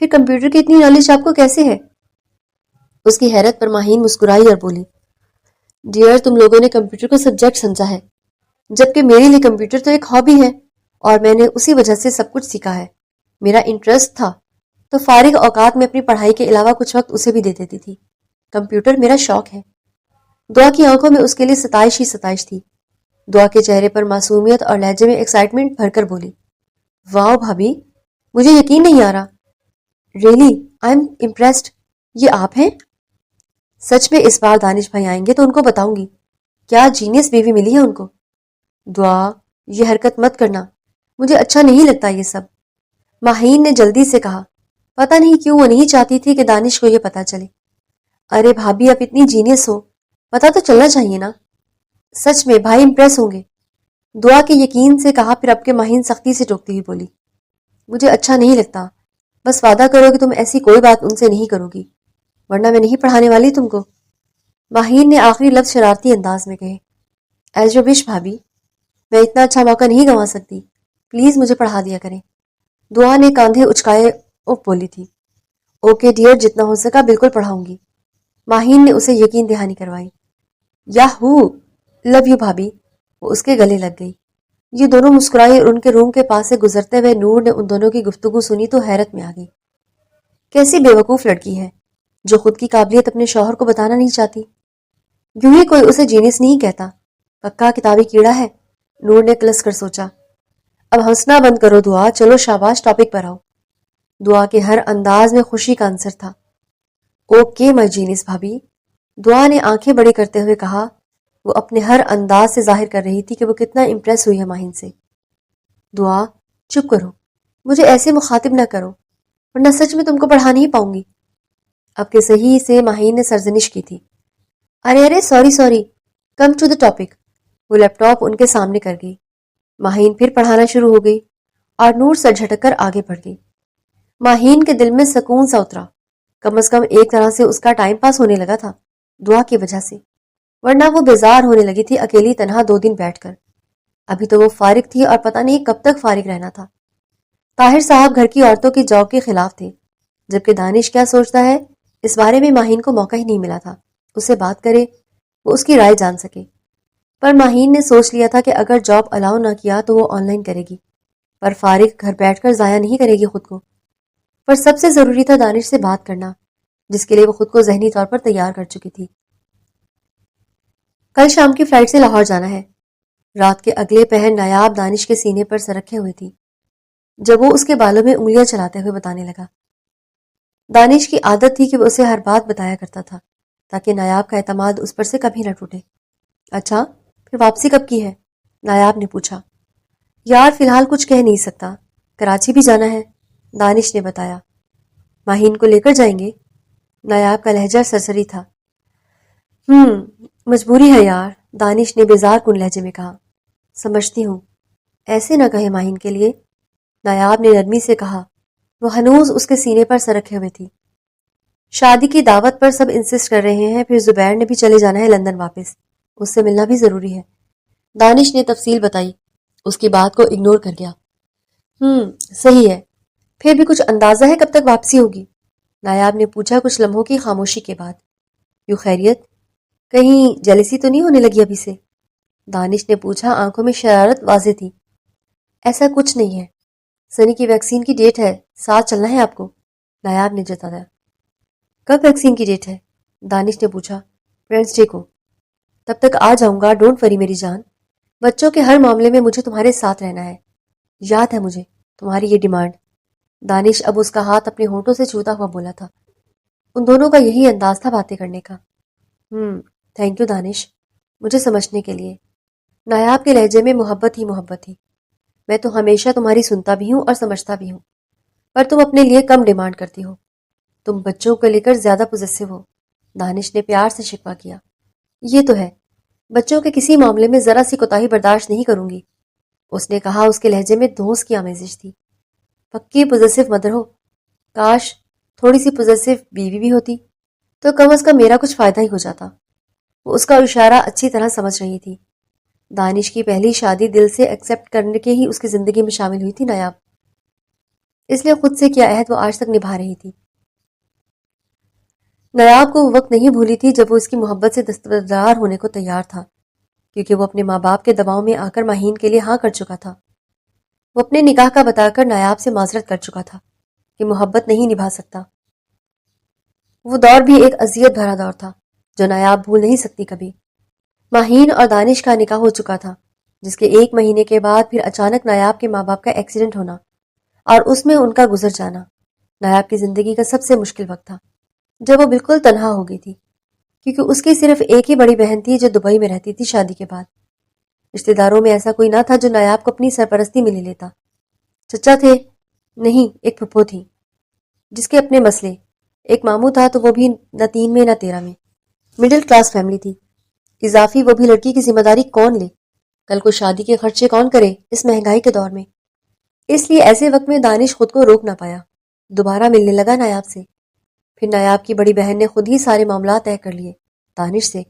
پھر کمپیوٹر کی اتنی نالج آپ کو کیسے ہے؟ اس کی حیرت پر ماہین مسکرائی اور بولی، ڈیئر تم لوگوں نے کمپیوٹر کو سبجیکٹ سمجھا ہے، جبکہ میرے لیے کمپیوٹر تو ایک ہابی ہے اور میں نے اسی وجہ سے سب کچھ سیکھا ہے۔ میرا انٹرسٹ تھا تو فارغ اوقات میں اپنی پڑھائی کے علاوہ کچھ وقت اسے بھی دے دیتی تھی۔ کمپیوٹر میرا شوق ہے۔ دعا کی آنکھوں میں اس کے لیے ستائش ہی ستائش تھی۔ دعا کے چہرے پر معصومیت اور لہجے میں ایکسائٹمنٹ بھر کر بولی، واو بھابی، مجھے یقین نہیں آ رہا۔ ریئلی آئی ایم امپریسڈ، یہ آپ ہیں؟ سچ میں اس بار دانش بھائی آئیں گے تو ان کو بتاؤں گی، کیا جینیس بیوی ملی ہے ان کو۔ دعا یہ حرکت مت کرنا، مجھے اچھا نہیں لگتا یہ سب، ماہین نے جلدی سے کہا۔ پتہ نہیں کیوں وہ نہیں چاہتی تھی کہ دانش کو یہ پتہ چلے۔ ارے بھابی آپ اتنی جینیس ہو، پتہ تو چلنا چاہیے نا۔ سچ میں بھائی امپریس ہوں گے، دعا کے یقین سے کہا، پھر اب کے ماہین سختی سے ٹوکتی ہوئی بولی، مجھے اچھا نہیں لگتا، بس وعدہ کرو کہ تم ایسی کوئی بات ان سے نہیں کرو گی، ورنہ میں نہیں پڑھانے والی تم کو۔ ماہین نے آخری لفظ شرارتی انداز میں کہے۔ ایز یو وش بھابی، میں اتنا اچھا موقع نہیں گنوا سکتی، پلیز مجھے پڑھا دیا کریں۔ دعا نے کاندھے اچکائے بولی تھی۔ اوکے ڈیئر، جتنا ہو سکا بالکل پڑھاؤں گی۔ ماہین نے اسے یقین دہانی کروائی۔ یاہو، لو یو بھابی، وہ اس کے گلے لگ گئی۔ یہ دونوں مسکرائی اور ان کے روم کے پاس سے گزرتے ہوئے نور نے ان دونوں کی گفتگو سنی تو حیرت میں آ گئی۔ کیسی بے وقوف لڑکی ہے جو خود کی قابلیت اپنے شوہر کو بتانا نہیں چاہتی۔ یوں ہی کوئی اسے جینیس نہیں کہتا، پکا کتابی کیڑا ہے، نور نے کلس کر سوچا۔ اب ہنسنا بند کرو دعا، چلو شاباش ٹاپک پر آؤ۔ دعا کے ہر انداز میں خوشی کا عنصر تھا۔ اوکے مائی جینیس بھابی، دعا نے آنکھیں بڑی کرتے ہوئے کہا۔ وہ اپنے ہر انداز سے ظاہر کر رہی تھی کہ وہ کتنا امپریس ہوئی ہے ماہین سے۔ دعا چپ کرو، مجھے ایسے مخاطب نہ کرو، ورنہ سچ میں تم کو پڑھا نہیں پاؤں گی۔ اب کے صحیح سے ماہین نے سرزنش کی تھی۔ ارے sorry, come to the topic. وہ لیپ ٹاپ ان کے سامنے کر گئی۔ ماہین پھر پڑھانا شروع ہو گئی اور نور سر جھٹک کر آگے بڑھ گئی۔ ماہین کے دل میں سکون سا اترا، کم از کم ایک طرح سے اس کا ٹائم پاس ہونے لگا تھا، دعا کی وجہ سے، ورنہ وہ بیزار ہونے لگی تھی اکیلی تنہا 2 دن بیٹھ کر۔ ابھی تو وہ فارغ تھی اور پتہ نہیں کب تک فارغ رہنا تھا۔ طاہر صاحب گھر کی عورتوں کی جاب کے خلاف تھے، جبکہ دانش کیا سوچتا ہے اس بارے میں ماہین کو موقع ہی نہیں ملا تھا اس سے بات کرے، وہ اس کی رائے جان سکے۔ پر ماہین نے سوچ لیا تھا کہ اگر جاب الاؤ نہ کیا تو وہ آن لائن کرے گی، پر فارغ گھر بیٹھ کر ضائع نہیں کرے گی خود کو۔ پر سب سے ضروری تھا دانش سے بات کرنا، جس کے لیے وہ خود کو ذہنی طور پر تیار کر چکی تھی۔ کل شام کی فلائٹ سے لاہور جانا ہے۔ رات کے اگلے پہر نایاب دانش کے سینے پر سر رکھے ہوئے تھی جب وہ اس کے بالوں میں انگلیاں چلاتے ہوئے بتانے لگا۔ دانش کی عادت تھی کہ وہ اسے ہر بات بتایا کرتا تھا تاکہ نایاب کا اعتماد اس پر سے کبھی نہ ٹوٹے۔ اچھا، پھر واپسی کب کی ہے؟ نایاب نے پوچھا۔ یار فی الحال کچھ کہہ نہیں سکتا، کراچی بھی جانا ہے، دانش نے بتایا۔ ماہین کو لے کر جائیں گے؟ نایاب کا لہجہ سرسری تھا۔ مجبوری ہے یار، دانش نے بیزار کن لہجے میں کہا۔ سمجھتی ہوں، ایسے نہ کہے ماہین کے لیے، نایاب نے نرمی سے کہا۔ وہ ہنوز اس کے سینے پر سر رکھے ہوئے تھی۔ شادی کی دعوت پر سب انسسٹ کر رہے ہیں، پھر زبیر نے بھی چلے جانا ہے لندن واپس، اس سے ملنا بھی ضروری ہے۔ دانش نے تفصیل بتائی، اس کی بات کو اگنور کر گیا۔ صحیح ہے، پھر بھی کچھ اندازہ ہے کب تک واپسی ہوگی؟ نایاب نے پوچھا کچھ لمحوں کی خاموشی کے بعد۔ یوں خیریت؟ کہیں جیلسی تو نہیں ہونے لگی ابھی سے؟ دانش نے پوچھا، آنکھوں میں شرارت واضح تھی۔ ایسا کچھ نہیں ہے، سنی کی ویکسین کی ڈیٹ ہے، ساتھ چلنا ہے آپ کو، نایاب نے جتایا۔ کب ویکسین کی ڈیٹ ہے؟ دانش نے پوچھا۔ ویڈنسڈے کو۔ تب تک آ جاؤں گا، ڈونٹ وری میری جان، بچوں کے ہر معاملے میں مجھے تمہارے ساتھ رہنا ہے، یاد ہے مجھے تمہاری یہ ڈیمانڈ۔ دانش اب اس کا ہاتھ اپنے ہونٹوں سے چھوتا ہوا بولا تھا۔ ان دونوں کا یہی انداز تھا باتیں کرنے کا۔ تھینک یو دانش، مجھے سمجھنے کے لیے۔ نایاب کے لہجے میں محبت ہی محبت تھی۔ میں تو ہمیشہ تمہاری سنتا بھی ہوں اور سمجھتا بھی ہوں، پر تم اپنے لیے کم ڈیمانڈ کرتی ہو، تم بچوں کو لے کر زیادہ پوزیسو ہو، دانش نے پیار سے شکوہ کیا۔ یہ تو ہے، بچوں کے کسی معاملے میں ذرا سی کوتاہی برداشت نہیں کروں گی، اس نے کہا۔ اس کے لہجے میں دھونس کی آمیزش تھی۔ پکی پوزیسو مدر ہو، کاش تھوڑی سی پوزیسو بیوی بھی ہوتی تو کم از کم میرا کچھ فائدہ ہی ہو جاتا۔ وہ اس کا اشارہ اچھی طرح سمجھ رہی تھی۔ دانش کی پہلی شادی دل سے ایکسپٹ کرنے کے ہی اس کی زندگی میں شامل ہوئی تھی نایاب، اس لیے خود سے کیا عہد وہ آج تک نبھا رہی تھی۔ نایاب کو وہ وقت نہیں بھولی تھی جب وہ اس کی محبت سے دستبردار ہونے کو تیار تھا، کیونکہ وہ اپنے ماں باپ کے دباؤ میں آ کر ماہین کے لیے ہاں کر چکا تھا۔ وہ اپنے نکاح کا بتا کر نایاب سے معذرت کر چکا تھا کہ محبت نہیں نبھا سکتا۔ وہ دور بھی ایک اذیت بھرا دور تھا جو نایاب بھول نہیں سکتی کبھی۔ ماہین اور دانش کا نکاح ہو چکا تھا، جس کے 1 مہینے کے بعد پھر اچانک نایاب کے ماں باپ کا ایکسیڈنٹ ہونا اور اس میں ان کا گزر جانا نایاب کی زندگی کا سب سے مشکل وقت تھا، جب وہ بالکل تنہا ہو گئی تھی، کیونکہ اس کی صرف ایک ہی بڑی بہن تھی جو دبئی میں رہتی تھی شادی کے بعد۔ رشتہ داروں میں ایسا کوئی نہ تھا جو نایاب کو اپنی سرپرستی میں لے لیتا۔ چچا تھے نہیں، ایک پھپھو تھی جس کے اپنے مسئلے، ایک ماموں تھا تو وہ بھی نہ 3 میں نہ 13 میں، مڈل کلاس فیملی تھی، اضافی وہ بھی لڑکی کی ذمہ داری کون لے، کل کو شادی کے خرچے کون کرے اس مہنگائی کے دور میں۔ اس لیے ایسے وقت میں دانش خود کو روک نہ پایا، دوبارہ ملنے لگا نایاب سے۔ پھر نایاب کی بڑی بہن نے خود ہی سارے معاملات طے کر لیے دانش سے،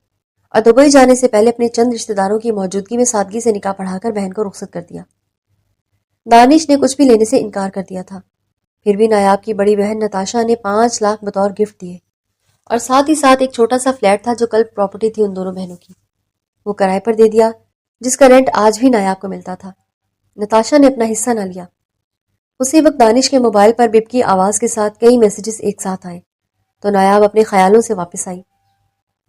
اور دبئی جانے سے پہلے اپنے چند رشتہ داروں کی موجودگی میں سادگی سے نکاح پڑھا کر بہن کو رخصت کر دیا۔ دانش نے کچھ بھی لینے سے انکار کر دیا تھا، پھر بھی نایاب کی بڑی بہن نتاشا نے 5 لاکھ بطور گفٹ دیے، اور ساتھ ہی ساتھ ایک چھوٹا سا فلیٹ تھا جو کل پراپرٹی تھی ان دونوں بہنوں کی، وہ کرائے پر دے دیا، جس کا رینٹ آج بھی نایاب کو ملتا تھا۔ نتاشا نے اپنا حصہ نہ لیا۔ اسی وقت دانش کے موبائل پر بپ کی آواز کے ساتھ کئی میسیجز ایک ساتھ آئے تو نایاب اپنے خیالوں سے واپس آئی۔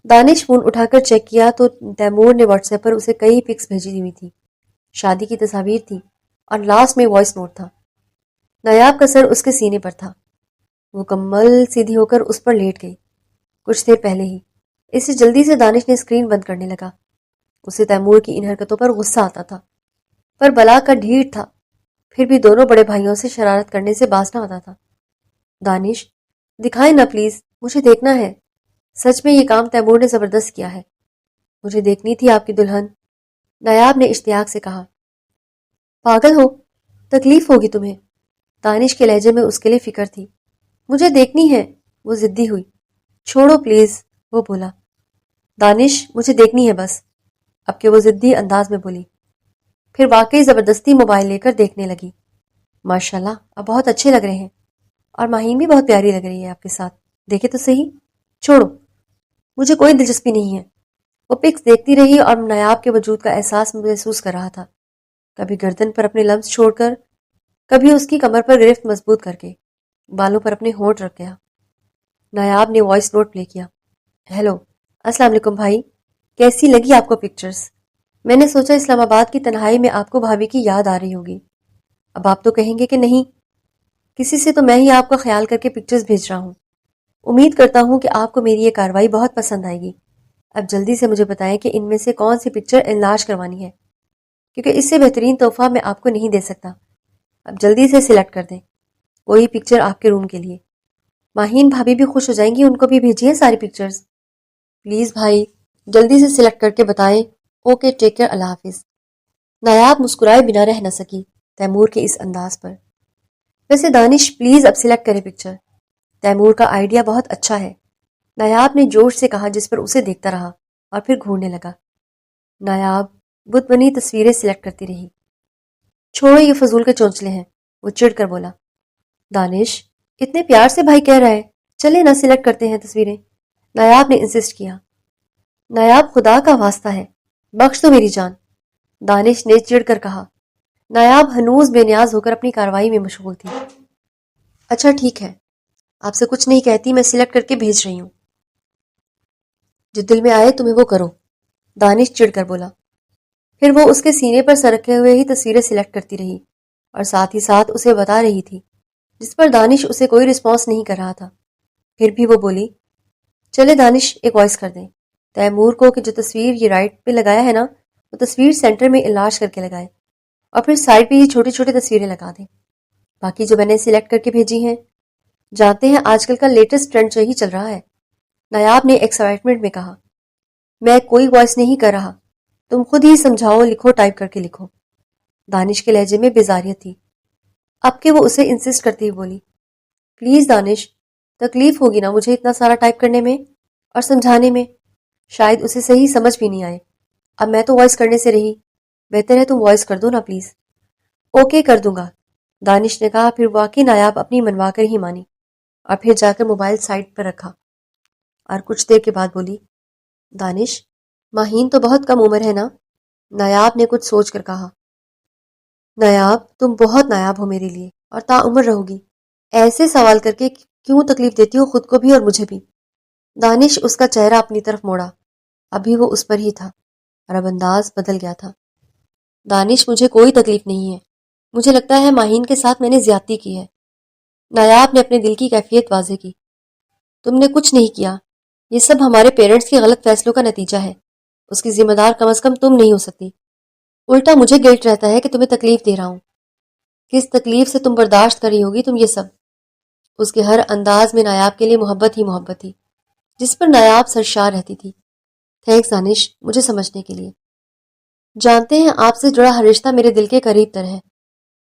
دانش فون اٹھا کر چیک کیا تو تیمور نے واٹس ایپ پر اسے کئی پکس بھیجی ہوئی تھی، شادی کی تصاویر تھی اور لاسٹ میں وائس نوٹ تھا۔ نایاب کا سر اس کے سینے پر تھا، وہ مکمل سیدھی ہو کر اس پر لیٹ گئی کچھ دیر پہلے ہی۔ اسے جلدی سے دانش نے اسکرین بند کرنے لگا۔ اسے تیمور کی ان حرکتوں پر غصہ آتا تھا، پر بلا کا ڈھیٹ تھا، پھر بھی دونوں بڑے بھائیوں سے شرارت کرنے سے باز نہ آتا تھا۔ دانش دکھائیں نا پلیز، مجھے دیکھنا ہے، سچ میں یہ کام تیمور نے زبردست کیا ہے، مجھے دیکھنی تھی آپ کی دلہن، نایاب نے اشتیاق سے کہا۔ پاگل ہو، تکلیف ہوگی تمہیں، دانش کے لہجے میں اس کے لیے فکر تھی۔ مجھے دیکھنی ہے، وہ ضدی ہوئی۔ چھوڑو پلیز، وہ بولا۔ دانش مجھے دیکھنی ہے بس، اب کہ وہ ضدی انداز میں بولی۔ پھر واقعی زبردستی موبائل لے کر دیکھنے لگی۔ ماشاءاللہ اب بہت اچھے لگ رہے ہیں، اور ماہین بھی بہت پیاری لگ رہی ہے آپ کے ساتھ، دیکھے تو صحیح۔ چھوڑو، مجھے کوئی دلچسپی نہیں ہے۔ وہ پکس دیکھتی رہی اور نایاب کے وجود کا احساس محسوس کر رہا تھا، کبھی گردن پر اپنے لمس چھوڑ کر، کبھی اس کی کمر پر گرفت مضبوط کر کے، بالوں پر اپنے ہونٹ رکھ گیا۔ نایاب نے وائس نوٹ پلے کیا۔ ہیلو، السلام علیکم بھائی، کیسی لگی آپ کو پکچرز؟ میں نے سوچا اسلام آباد کی تنہائی میں آپ کو بھابھی کی یاد آ رہی ہوگی۔ اب آپ تو کہیں گے کہ نہیں، کسی سے تو میں ہی آپ کا خیال کر کے پکچرز بھیج رہا ہوں۔ امید کرتا ہوں کہ آپ کو میری یہ کارروائی بہت پسند آئے گی۔ اب جلدی سے مجھے بتائیں کہ ان میں سے کون سی پکچر انلارج کروانی ہے، کیونکہ اس سے بہترین تحفہ میں آپ کو نہیں دے سکتا۔ اب جلدی سے سلیکٹ کر دیں کوئی پکچر آپ کے روم کے لیے۔ ماہین بھابھی بھی خوش ہو جائیں گی، ان کو بھی بھیجیے ساری پکچرز۔ پلیز بھائی جلدی سے سلیکٹ کر کے بتائیں۔ اوکے، ٹیک کیئر، اللہ حافظ۔ نایاب مسکرائے بنا رہ نہ سکی تیمور کے اس انداز پر۔ ویسے دانش پلیز اب سلیکٹ کرے پکچر، تیمور کا آئیڈیا بہت اچھا ہے، نایاب نے جوش سے کہا، جس پر اسے دیکھتا رہا اور پھر گھورنے لگا۔ نایاب بت بنی تصویریں سلیکٹ کرتی رہی۔ چھوڑو، یہ فضول کے چونچلے ہیں، وہ چڑ کر بولا۔ دانش اتنے پیار سے بھائی کہہ رہا ہے، چلے نہ سلیکٹ کرتے ہیں تصویریں، نایاب نے انسسٹ کیا۔ نایاب خدا کا واسطہ ہے، بخش دو میری جان، دانش نے چڑ کر کہا۔ نایاب ہنوز بے نیاز ہو کر اپنی کارروائی میں مشغول تھی۔ اچھا ٹھیک ہے، آپ سے کچھ نہیں کہتی، میں سلیکٹ کر کے بھیج رہی ہوں، جو دل میں آئے تمہیں وہ کرو، دانش چڑ کر بولا۔ پھر وہ اس کے سینے پر سر رکھے ہوئے ہی تصویریں سلیکٹ کرتی رہی اور ساتھ ہی ساتھ اسے بتا رہی تھی، جس پر دانش اسے کوئی رسپانس نہیں کر رہا تھا۔ پھر بھی وہ بولی، چلے دانش ایک وائس کر دیں تیمور کو کہ جو تصویر یہ رائٹ پہ لگایا ہے نا، وہ تصویر سینٹر میں انلارج کر کے لگائے، اور پھر سائڈ پہ یہ چھوٹی چھوٹی تصویریں لگا دیں، باقی جو میں نے سلیکٹ کر کے بھیجی ہیں۔ جانتے ہیں آج کل کا لیٹسٹ ٹرینڈ یہی چل رہا ہے، نایاب نے ایکسائٹمنٹ میں کہا۔ میں کوئی وائس نہیں کر رہا، تم خود ہی سمجھاؤ، لکھو، ٹائپ کر کے لکھو۔ دانش کے لہجے میں بیزاریت تھی، اب کہ وہ اسے انسسٹ کرتی ہوئی بولی، پلیز دانش، تکلیف ہوگی نا مجھے اتنا سارا ٹائپ کرنے میں اور سمجھانے میں، شاید اسے صحیح سمجھ بھی نہیں آئے۔ اب میں تو وائس کرنے سے رہی، بہتر ہے تم وائس کر دو نا پلیز۔ اوکے کر دوں گا، دانش نے کہا۔ پھر واقعی نایاب اپنی منوا کر ہی مانی اور پھر جا کر موبائل سائڈ پر رکھا اور کچھ دیر کے بعد بولی، دانش ماہین تو بہت کم عمر ہے نا؟ نایاب نے کچھ سوچ کر کہا۔ نایاب تم بہت نایاب ہو میرے لیے اور تا عمر رہو گی، ایسے سوال کر کے کیوں تکلیف دیتی ہو خود کو بھی اور مجھے بھی؟ دانش اس کا چہرہ اپنی طرف موڑا، ابھی وہ اس پر ہی تھا اور اب انداز بدل گیا تھا۔ دانش مجھے کوئی تکلیف نہیں ہے، مجھے لگتا ہے ماہین کے ساتھ میں نے زیادتی کی ہے۔ نایاب نے اپنے دل کی کیفیت واضح کی۔ تم نے کچھ نہیں کیا، یہ سب ہمارے پیرنٹس کے غلط فیصلوں کا نتیجہ ہے، اس کی ذمہ دار کم از کم تم نہیں ہو سکتی۔ الٹا مجھے گلٹ رہتا ہے کہ تمہیں تکلیف دے رہا ہوں، کس تکلیف سے تم برداشت کر رہی ہوگی تم یہ سب۔ اس کے ہر انداز میں نایاب کے لیے محبت ہی محبت تھی، جس پر نایاب سرشار رہتی تھی۔ تھینکس دانش، مجھے سمجھنے کے لیے۔ جانتے ہیں آپ سے جڑا ہر رشتہ میرے دل کے قریب تر ہے،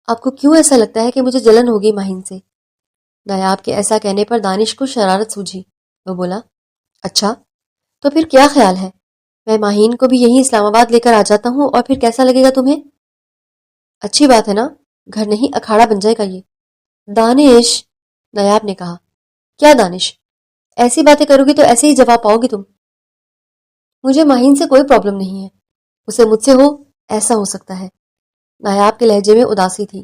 آپ کو کیوں ایسا لگتا ہے کہ مجھے جلن ہوگی ماہین سے؟ نایاب کے ایسا کہنے پر دانش کو شرارت سوجھی، وہ بولا، اچھا تو پھر کیا خیال ہے، میں ماہین کو بھی یہیں اسلام آباد لے کر آ جاتا ہوں اور پھر کیسا لگے گا تمہیں؟ اچھی بات ہے نا، گھر نہیں اکھاڑا بن جائے گا یہ۔ دانش، نایاب نے کہا۔ کیا دانش، ایسی باتیں کرو گی تو ایسے ہی جواب پاؤ گی تم۔ مجھے ماہین سے کوئی پرابلم نہیں ہے، اسے مجھ سے ہو ایسا ہو سکتا ہے۔ نایاب کے لہجے میں اداسی تھی۔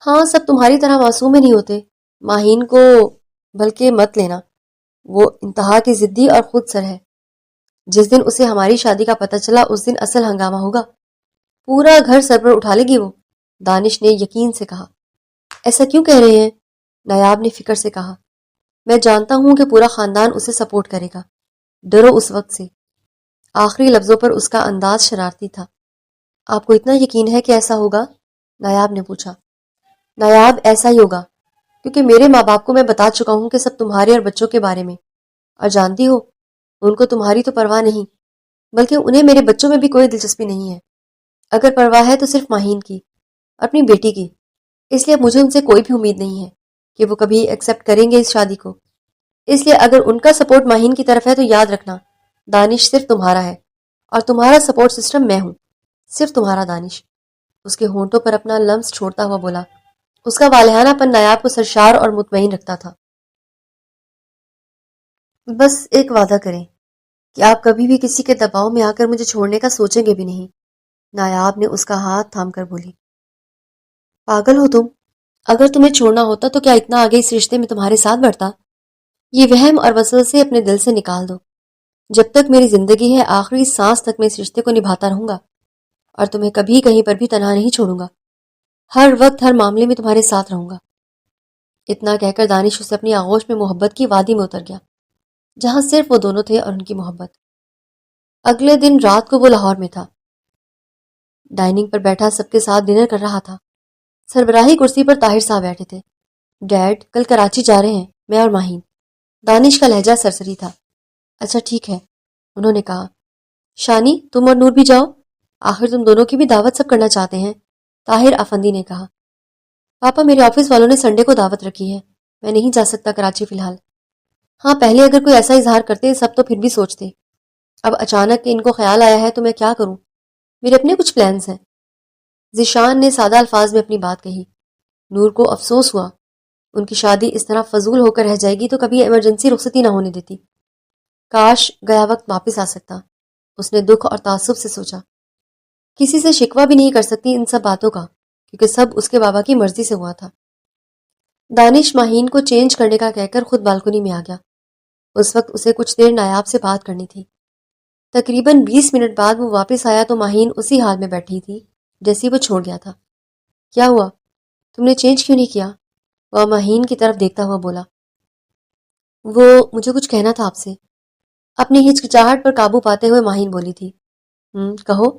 ہاں، سب تمہاری طرح معصوم ہی نہیں ہوتے، ماہین کو بلکہ مت لینا، وہ انتہا کی ضدی اور خود سر ہے۔ جس دن اسے ہماری شادی کا پتہ چلا اس دن اصل ہنگامہ ہوگا، پورا گھر سر پر اٹھا لے گی وہ، دانش نے یقین سے کہا۔ ایسا کیوں کہہ رہے ہیں؟ نایاب نے فکر سے کہا۔ میں جانتا ہوں کہ پورا خاندان اسے سپورٹ کرے گا، ڈرو اس وقت سے۔ آخری لفظوں پر اس کا انداز شرارتی تھا۔ آپ کو اتنا یقین ہے کہ ایسا ہوگا؟ نایاب نے پوچھا۔ نایاب ایسا ہی ہوگا، کیونکہ میرے ماں باپ کو میں بتا چکا ہوں کہ سب تمہارے اور بچوں کے بارے میں، اور جانتی ہو ان کو تمہاری تو پرواہ نہیں، بلکہ انہیں میرے بچوں میں بھی کوئی دلچسپی نہیں ہے۔ اگر پرواہ ہے تو صرف ماہین کی، اپنی بیٹی کی، اس لیے مجھے ان سے کوئی بھی امید نہیں ہے کہ وہ کبھی ایکسیپٹ کریں گے اس شادی کو۔ اس لیے اگر ان کا سپورٹ ماہین کی طرف ہے تو یاد رکھنا، دانش صرف تمہارا ہے اور تمہارا سپورٹ سسٹم میں ہوں۔ صرف تمہارا دانش۔ اس کے ہونٹوں پر اپنا لمس چھوڑتا ہوا بولا۔ اس کا والہانہ پن نایاب کو سرشار اور مطمئن رکھتا تھا۔ بس ایک وعدہ کریں کہ آپ کبھی بھی کسی کے دباؤ میں آ کر مجھے چھوڑنے کا سوچیں گے بھی نہیں۔ نایاب نے اس کا ہاتھ تھام کر بولی۔ پاگل ہو تم؟ اگر تمہیں چھوڑنا ہوتا تو کیا اتنا آگے اس رشتے میں تمہارے ساتھ بڑھتا؟ یہ وہم اور وسوسے اپنے دل سے نکال دو۔ جب تک میری زندگی ہے آخری سانس تک میں اس رشتے کو نبھاتا رہوں گا اور تمہیں کبھی کہیں پر بھی تنہا نہیں چھوڑوں گا۔ ہر وقت ہر معاملے میں تمہارے ساتھ رہوں گا۔ اتنا کہہ کر دانش اسے اپنی آغوش میں محبت کی وادی میں اتر گیا، جہاں صرف وہ دونوں تھے اور ان کی محبت۔ اگلے دن رات کو وہ لاہور میں تھا۔ ڈائننگ پر بیٹھا سب کے ساتھ ڈنر کر رہا تھا۔ سربراہی کرسی پر طاہر صاحب بیٹھے تھے۔ ڈیڈ کل کراچی جا رہے ہیں، میں اور ماہین۔ دانش کا لہجہ سرسری تھا۔ اچھا ٹھیک ہے، انہوں نے کہا۔ شانی تم اور نور بھی جاؤ، آخر تم دونوں کی بھی دعوت سب کرنا چاہتے ہیں، طاہر افندی نے کہا۔ پاپا میرے آفس والوں نے سنڈے کو دعوت رکھی ہے، میں نہیں جا سکتا کراچی فی الحال۔ ہاں پہلے اگر کوئی ایسا اظہار کرتے سب تو پھر بھی سوچتے، اب اچانک کہ ان کو خیال آیا ہے تو میں کیا کروں، میرے اپنے کچھ پلانز ہیں۔ ذیشان نے سادہ الفاظ میں اپنی بات کہی۔ نور کو افسوس ہوا، ان کی شادی اس طرح فضول ہو کر رہ جائے گی تو کبھی ایمرجنسی رخصتی نہ ہونے دیتی۔ کاش گیا وقت واپس آ سکتا، اس نے دکھ اور تعصب سے سوچا۔ کسی سے شکوہ بھی نہیں کر سکتی ان سب باتوں کا، کیونکہ سب اس کے بابا کی مرضی سے ہوا تھا۔ دانش ماہین کو چینج کرنے کا کہہ کر خود بالکنی میں آ گیا۔ اس وقت اسے کچھ دیر نایاب سے بات کرنی تھی۔ تقریباً 20 منٹ بعد وہ واپس آیا تو ماہین اسی حال میں بیٹھی تھی جیسی وہ چھوڑ گیا تھا۔ کیا ہوا؟ تم نے چینج کیوں نہیں کیا؟ وہ ماہین کی طرف دیکھتا ہوا بولا۔ وہ مجھے کچھ کہنا تھا آپ سے، اپنی ہچکچاہٹ پر قابو پاتے ہوئے ماہین بولی تھی۔ کہو۔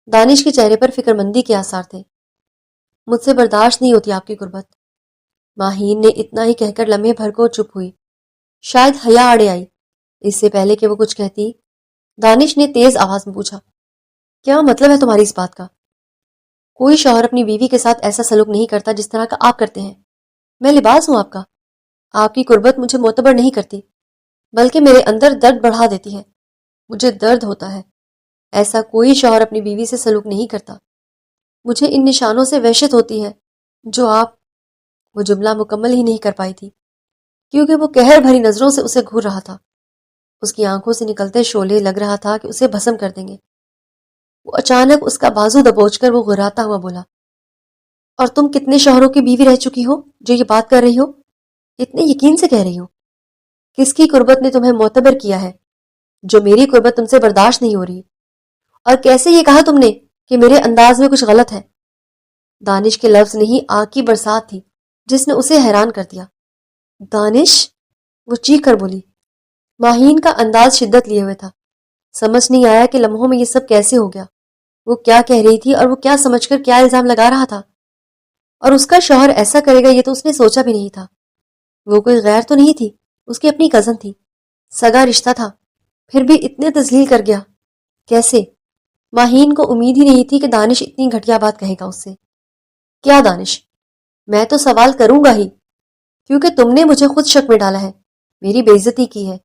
دانش کے چہرے پر فکر مندی کے آثار تھے۔ مجھ سے برداشت نہیں ہوتی آپ کی غربت۔ ماہین نے اتنا ہی کہہ کر لمحے بھر کو چپ ہوئی، شاید حیا آڑے آئی۔ اس سے پہلے کہ وہ کچھ کہتی، دانش نے تیز آواز میں پوچھا، کیا مطلب ہے تمہاری اس بات کا؟ کوئی شوہر اپنی بیوی کے ساتھ ایسا سلوک نہیں کرتا جس طرح کا آپ کرتے ہیں۔ میں لباس ہوں آپ کا؟ آپ کی قربت مجھے معتبر نہیں کرتی، بلکہ میرے اندر درد بڑھا دیتی ہے۔ مجھے درد ہوتا ہے۔ ایسا کوئی شوہر اپنی بیوی سے سلوک نہیں کرتا۔ مجھے ان نشانوں سے وحشت ہوتی ہے جو آپ… وہ جملہ مکمل ہی نہیں کر پائی تھی کیونکہ وہ قہر بھری نظروں سے اسے گھور رہا تھا۔ اس کی آنکھوں سے نکلتے شعلے لگ رہا تھا کہ اسے بھسم کر دیں گے۔ وہ اچانک اس کا بازو دبوچ کر وہ غراتا ہوا بولا، اور تم کتنے شوہروں کی بیوی رہ چکی ہو جو یہ بات کر رہی ہو؟ اتنے یقین سے کہہ رہی ہو؟ کس کی قربت نے تمہیں معتبر کیا ہے جو میری قربت تم سے برداشت نہیں ہو رہی؟ اور کیسے یہ کہا تم نے کہ میرے انداز میں کچھ غلط ہے؟ دانش کے لفظ نہیں آگ کی برسات تھی جس نے اسے حیران کر دیا۔ دانش؟ وہ چیخ کر بولی۔ ماہین کا انداز شدت لیے ہوئے تھا۔ سمجھ نہیں آیا کہ لمحوں میں یہ سب کیسے ہو گیا۔ وہ کیا کہہ رہی تھی اور وہ کیا سمجھ کر کیا الزام لگا رہا تھا؟ اور اس کا شوہر ایسا کرے گا یہ تو اس نے سوچا بھی نہیں تھا۔ وہ کوئی غیر تو نہیں تھی، اس کی اپنی کزن تھی، سگا رشتہ تھا، پھر بھی اتنے تذلیل کر گیا۔ کیسے؟ ماہین کو امید ہی نہیں تھی کہ دانش اتنی گھٹیا بات کہے گا اس سے۔ کیا دانش؟ میں تو سوال کروں گا ہی، کیونکہ تم نے مجھے خود شک میں ڈالا ہے، میری بے عزتی کی ہے۔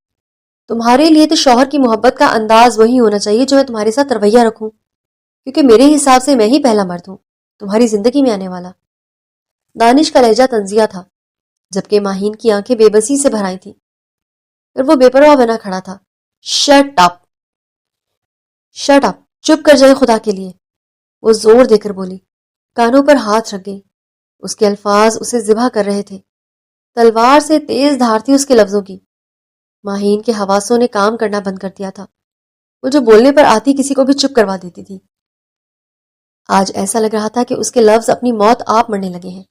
تمہارے لیے تو شوہر کی محبت کا انداز وہی ہونا چاہیے جو میں تمہارے ساتھ رویہ رکھوں، کیونکہ میرے حساب سے میں ہی پہلا مرد ہوں تمہاری زندگی میں آنے والا۔ دانش کا لہجہ طنزیہ تھا، جبکہ ماہین کی آنکھیں بے بسی سے بھر آئی تھیں، اور وہ بے پرواہ بنا کھڑا تھا۔ Shut up! Shut up! چپ کر جائے خدا کے لیے! وہ زور دے کر بولی، کانوں پر ہاتھ رکھ گئی۔ اس کے الفاظ اسے ذبح کر رہے تھے، تلوار سے تیز دھار تھی اس کے لفظوں کی۔ ماہین کے حواسوں نے کام کرنا بند کر دیا تھا۔ وہ جو بولنے پر آتی کسی کو بھی چپ کروا دیتی تھی۔ آج ایسا لگ رہا تھا کہ اس کے لفظ اپنی موت آپ مرنے لگے ہیں۔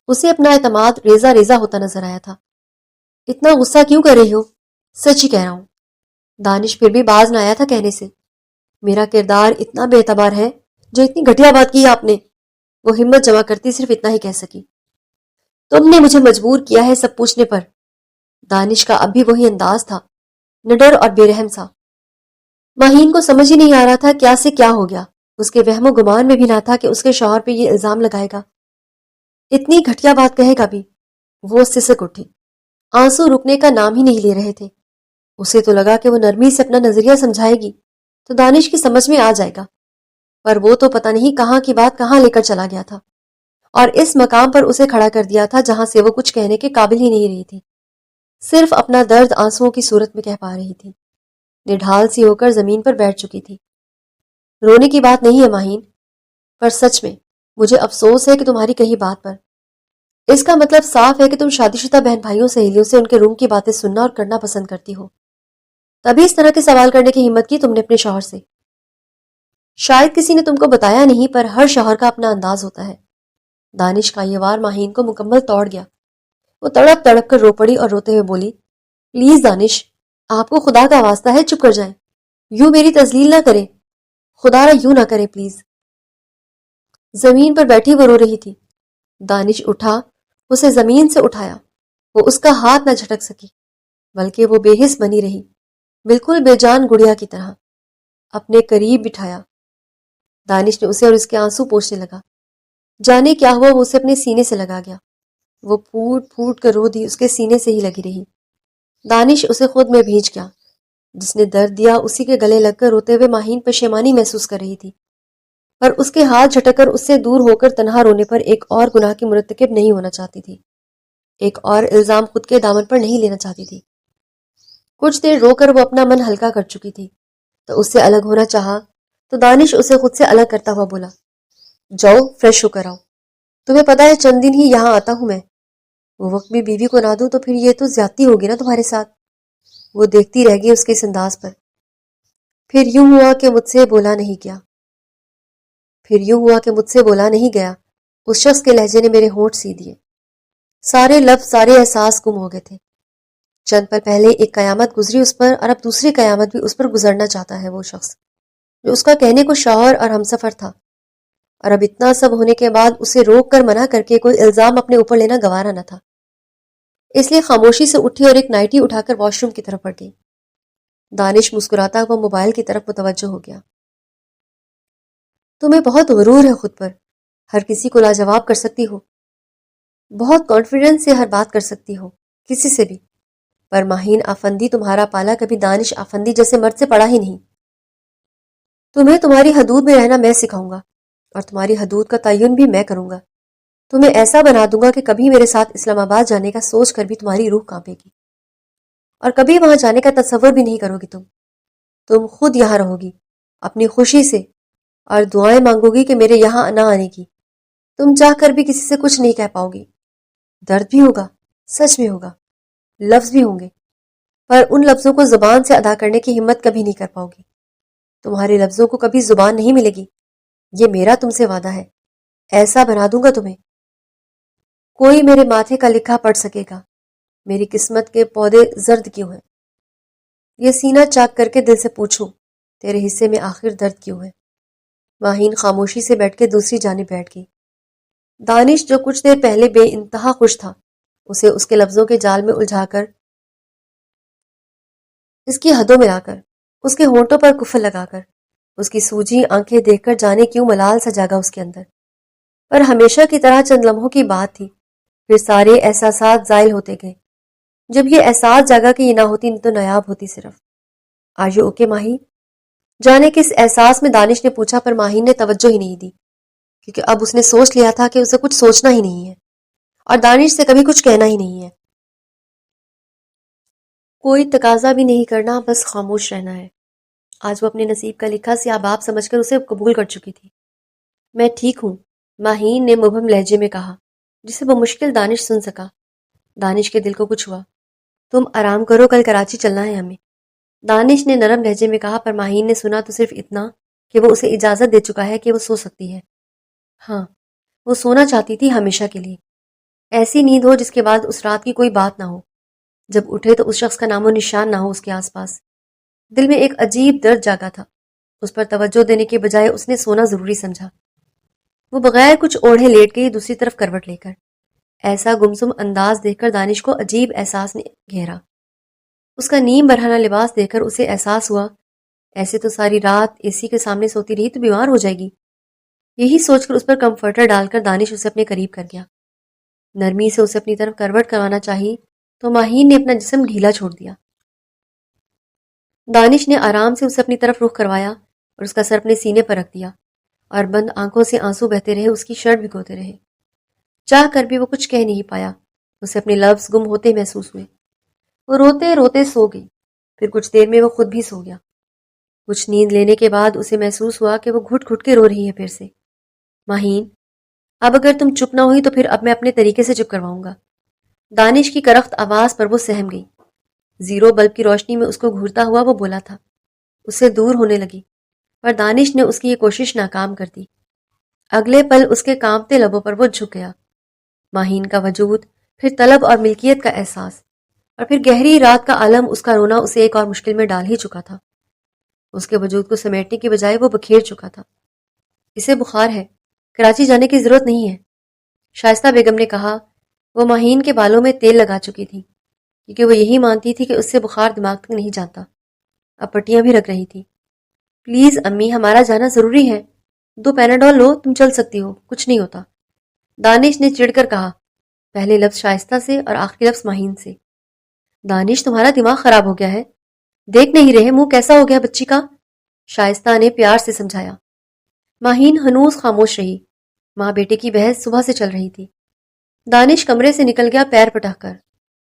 اسے اپنا اعتماد ریزہ ریزہ ہوتا نظر آیا تھا۔ اتنا غصہ کیوں کر رہی ہو؟ سچ ہی کہہ رہا ہوں۔ دانش پھر بھی باز نہ آیا تھا کہنے سے۔ میرا کردار اتنا بے اعتبار ہے جو اتنی گھٹیا بات کی آپ نے؟ وہ ہمت جمع کرتی صرف اتنا ہی کہہ سکی۔ تم نے مجھے مجبور کیا ہے سب پوچھنے پر۔ دانش کا اب بھی وہی انداز تھا، نڈر اور بے رحم سا۔ ماہین کو سمجھ ہی نہیں آ رہا تھا کیا سے کیا ہو گیا۔ اس کے وہم و گمان میں بھی نہ تھا کہ اس کے شوہر پہ یہ الزام لگائے گا، اتنی گھٹیا بات کہے گا بھی۔ وہ سسک اٹھی، آنسو رکنے کا نام ہی نہیں لے رہے تھے۔ اسے تو لگا کہ وہ نرمی سے اپنا نظریہ سمجھائے گی تو دانش کی سمجھ میں آ جائے گا، پر وہ تو پتہ نہیں کہاں کی بات کہاں لے کر چلا گیا تھا، اور اس مقام پر اسے کھڑا کر دیا تھا جہاں سے وہ کچھ کہنے کے قابل ہی نہیں رہی تھی، صرف اپنا درد آنسوؤں کی صورت میں کہہ پا رہی تھی۔ نڈھال سی ہو کر زمین پر بیٹھ چکی تھی۔ رونے کی بات نہیں ہے ماہین، پر سچ میں مجھے افسوس ہے کہ تمہاری کہی بات پر۔ اس کا مطلب صاف ہے کہ تم شادی شدہ بہن بھائیوں سہیلیوں سے ان کے روم کی باتیں سننا اور کرنا پسند کرتی ہو، تبھی اس طرح کے سوال کرنے کی ہمت کی تم نے اپنے شوہر سے۔ شاید کسی نے تم کو بتایا نہیں، پر ہر شوہر کا اپنا انداز ہوتا ہے۔ دانش کا یہ وار ماہین کو مکمل توڑ گیا۔ وہ تڑپ تڑپ کر رو پڑی اور روتے ہوئے بولی، پلیز دانش، آپ کو خدا کا واسطہ ہے چپ کر جائیں، یوں میری تذلیل نہ کریں، خدا را یوں نہ کرے پلیز۔ زمین پر بیٹھی وہ رو رہی تھی۔ دانش اٹھا، اسے زمین سے اٹھایا۔ وہ اس کا ہاتھ نہ جھٹک سکی، بلکہ وہ بے حس بنی رہی، بالکل بے جان گڑیا کی طرح۔ اپنے قریب بٹھایا۔ دانش نے اسے اور اس کے آنسو پوچھنے لگا۔ جانے کیا ہوا، وہ اسے اپنے سینے سے لگا گیا۔ وہ پھوٹ پھوٹ کر رو دی، اس کے سینے سے ہی لگی رہی۔ دانش اسے خود میں بھیج گیا۔ جس نے درد دیا اسی کے گلے لگ کر روتے ہوئے ماہین پشیمانی محسوس کر رہی تھی، پر اس کے ہاتھ جھٹک کر اس سے دور ہو کر تنہا رونے پر ایک اور گناہ کی مرتکب نہیں ہونا چاہتی تھی، ایک اور الزام خود کے دامن پر نہیں لینا چاہتی تھی۔ کچھ دیر رو کر وہ اپنا من ہلکا کر چکی تھی، تو اس سے الگ ہونا چاہا تو دانش اسے خود سے الگ کرتا ہوا بولا، جاؤ فریش ہو کر آؤ، تمہیں پتا ہے چند دن ہی یہاں آتا ہوں میں، وہ وقت بھی بیوی کو نہ دوں تو پھر یہ تو زیادتی ہوگی نا تمہارے ساتھ۔ وہ دیکھتی رہ گئی اس کے اس انداز پر۔ پھر یوں ہوا کہ مجھ سے بولا نہیں گیا۔ اس شخص کے لہجے نے میرے ہونٹ سی دیے۔ سارے لفظ، سارے احساس گم ہو گئے تھے۔ چند پل پہلے ایک قیامت گزری اس پر، اور اب دوسری قیامت بھی اس پر گزرنا چاہتا ہے وہ شخص جو اس کا کہنے کو شوہر اور ہمسفر تھا، اور اب اتنا سب ہونے کے بعد اسے روک کر منع کر کے کوئی الزام اپنے اوپر لینا گوارا نہ تھا۔ اس لیے خاموشی سے اٹھی اور ایک نائٹی اٹھا کر واش روم کی طرف بڑھ گئی۔ دانش مسکراتا ہوا موبائل کی طرف متوجہ ہو گیا۔ تمہیں بہت غرور ہے خود پر، ہر کسی کو لاجواب کر سکتی ہو، بہت کانفیڈنس سے ہر بات کر سکتی ہو کسی سے بھی، پر ماہین آفندی تمہارا پالا کبھی دانش آفندی جیسے مرد سے پڑا ہی نہیں۔ تمہیں تمہاری حدود میں رہنا میں سکھاؤں گا، اور تمہاری حدود کا تعین بھی میں کروں گا۔ تمہیں ایسا بنا دوں گا کہ کبھی میرے ساتھ اسلام آباد جانے کا سوچ کر بھی تمہاری روح کانپے گی، اور کبھی وہاں جانے کا تصور بھی نہیں کرو گی۔ تم خود یہاں رہو گی اپنی خوشی سے، اور دعائیں مانگو گی کہ میرے یہاں نہ آنے کی۔ تم چاہ کر بھی کسی سے کچھ نہیں کہہ پاؤ گی۔ درد بھی ہوگا، سچ بھی ہوگا، لفظ بھی ہوں گے، پر ان لفظوں کو زبان سے ادا کرنے کی ہمت کبھی نہیں کر پاؤ گی۔ تمہارے لفظوں کو کبھی زبان نہیں ملے گی، یہ میرا تم سے وعدہ ہے۔ ایسا بنا دوں گا تمہیں، کوئی میرے ماتھے کا لکھا پڑھ سکے گا، میری قسمت کے پودے زرد کیوں ہیں، یہ سینہ چاک کر کے دل سے پوچھوں، تیرے حصے میں آخر درد کیوں ہے۔ ماہین خاموشی سے بیٹھ کے دوسری جانب بیٹھ گئی۔ دانش جو کچھ دیر پہلے بے انتہا خوش تھا، اسے اس کے لفظوں کے جال میں الجھا کر، اس کی حدوں میں لا کر، اس کے ہونٹوں پر کفل لگا کر، اس کی سوجھی آنکھیں دیکھ کر جانے کیوں ملال سا جاگا اس کے اندر۔ پر ہمیشہ کی طرح چند لمحوں کی بات تھی، پھر سارے احساسات زائل ہوتے گئے۔ جب یہ احساس جاگا کہ یہ نہ ہوتی تو نایاب ہوتی صرف۔ آر یو اوکے ماہی؟ جانے کس احساس میں دانش نے پوچھا، پر ماہین نے توجہ ہی نہیں دی، کیونکہ اب اس نے سوچ لیا تھا کہ اسے کچھ سوچنا ہی نہیں ہے، اور دانش سے کبھی کچھ کہنا ہی نہیں ہے۔ کوئی تقاضا بھی نہیں کرنا، بس خاموش رہنا ہے۔ آج وہ اپنے نصیب کا لکھا سیاہ باب سمجھ کر اسے قبول کر چکی تھی۔ میں ٹھیک ہوں، ماہین نے مبہم لہجے میں کہا، جسے بمشکل دانش سن سکا۔ دانش کے دل کو کچھ ہوا۔ تم آرام کرو، کل کراچی چلنا ہے ہمیں، دانش نے نرم لہجے میں کہا، پر ماہین نے سنا تو صرف اتنا کہ وہ اسے اجازت دے چکا ہے کہ وہ سو سکتی ہے۔ ہاں، وہ سونا چاہتی تھی ہمیشہ کے لیے، ایسی نیند ہو جس کے بعد اس رات کی کوئی بات نہ ہو، جب اٹھے تو اس شخص کا نام و نشان نہ ہو اس کے آس پاس۔ دل میں ایک عجیب درد جاگا تھا، اس پر توجہ دینے کے بجائے اس نے سونا ضروری سمجھا۔ وہ بغیر کچھ اوڑھے لیٹ گئی دوسری طرف کروٹ لے کر۔ ایسا گمسم انداز دیکھ کر دانش کو عجیب احساس نے گھیرا۔ اس کا نیم برہنہ لباس دیکھ کر اسے احساس ہوا، ایسے تو ساری رات اے سی کے سامنے سوتی رہی تو بیمار ہو جائے گی۔ یہی سوچ کر اس پر کمفرٹر ڈال کر دانش اسے اپنے قریب کر گیا۔ نرمی سے اسے اپنی طرف کروٹ کروانا چاہی تو ماہین نے اپنا جسم ڈھیلا چھوڑ دیا۔ دانش نے آرام سے اسے اپنی طرف رخ کروایا اور اس کا سر اپنے سینے پر رکھ دیا۔ اور بند آنکھوں سے آنسو بہتے رہے، اس کی شرٹ بھگوتے رہے۔ چاہ کر بھی وہ کچھ کہہ نہیں پایا، اسے اپنے لفظ گم ہوتے محسوس ہوئے۔ وہ روتے روتے سو گئی، پھر کچھ دیر میں وہ خود بھی سو گیا۔ کچھ نیند لینے کے بعد اسے محسوس ہوا کہ وہ گھٹ گھٹ کے رو رہی ہے پھر سے۔ ماہین، اب اگر تم چپ نہ ہوئی تو پھر اب میں اپنے طریقے سے چپ کرواؤں گا۔ دانش کی کرخت آواز پر وہ سہم گئی۔ زیرو بلب کی روشنی میں اس کو گھورتا ہوا وہ بولا تھا۔ اس سے دور ہونے لگی، پر دانش نے اس کی یہ کوشش ناکام کر دی۔ اگلے پل اس کے کانپتے لبوں پر وہ جھک گیا۔ ماہین کا وجود، پھر طلب اور ملکیت کا احساس، اور پھر گہری رات کا عالم، اس کا رونا اسے ایک اور مشکل میں ڈال ہی چکا تھا۔ اس کے وجود کو سمیٹنے کی بجائے وہ بکھیر چکا تھا۔ اسے بخار ہے، کراچی جانے کی ضرورت نہیں ہے، شائستہ بیگم نے کہا۔ وہ ماہین کے بالوں میں تیل لگا چکی تھی، کیونکہ وہ یہی مانتی تھی کہ اس سے بخار دماغ تک نہیں جاتا۔ اب پٹیاں بھی رکھ رہی تھی۔ پلیز امی، ہمارا جانا ضروری ہے، 2 پیناڈول لو، تم چل سکتی ہو، کچھ نہیں ہوتا، دانش نے چڑ کر کہا، پہلے لفظ شائستہ سے اور آخری لفظ ماہین سے۔ دانش، تمہارا دماغ خراب ہو گیا ہے، دیکھ نہیں رہے منہ کیسا ہو گیا بچی کا، شائستہ نے پیار سے سمجھایا۔ ماہین ہنوز خاموش رہی۔ ماں بیٹے کی بحث صبح سے چل رہی تھی۔ دانش کمرے سے نکل گیا پیر پٹک کر۔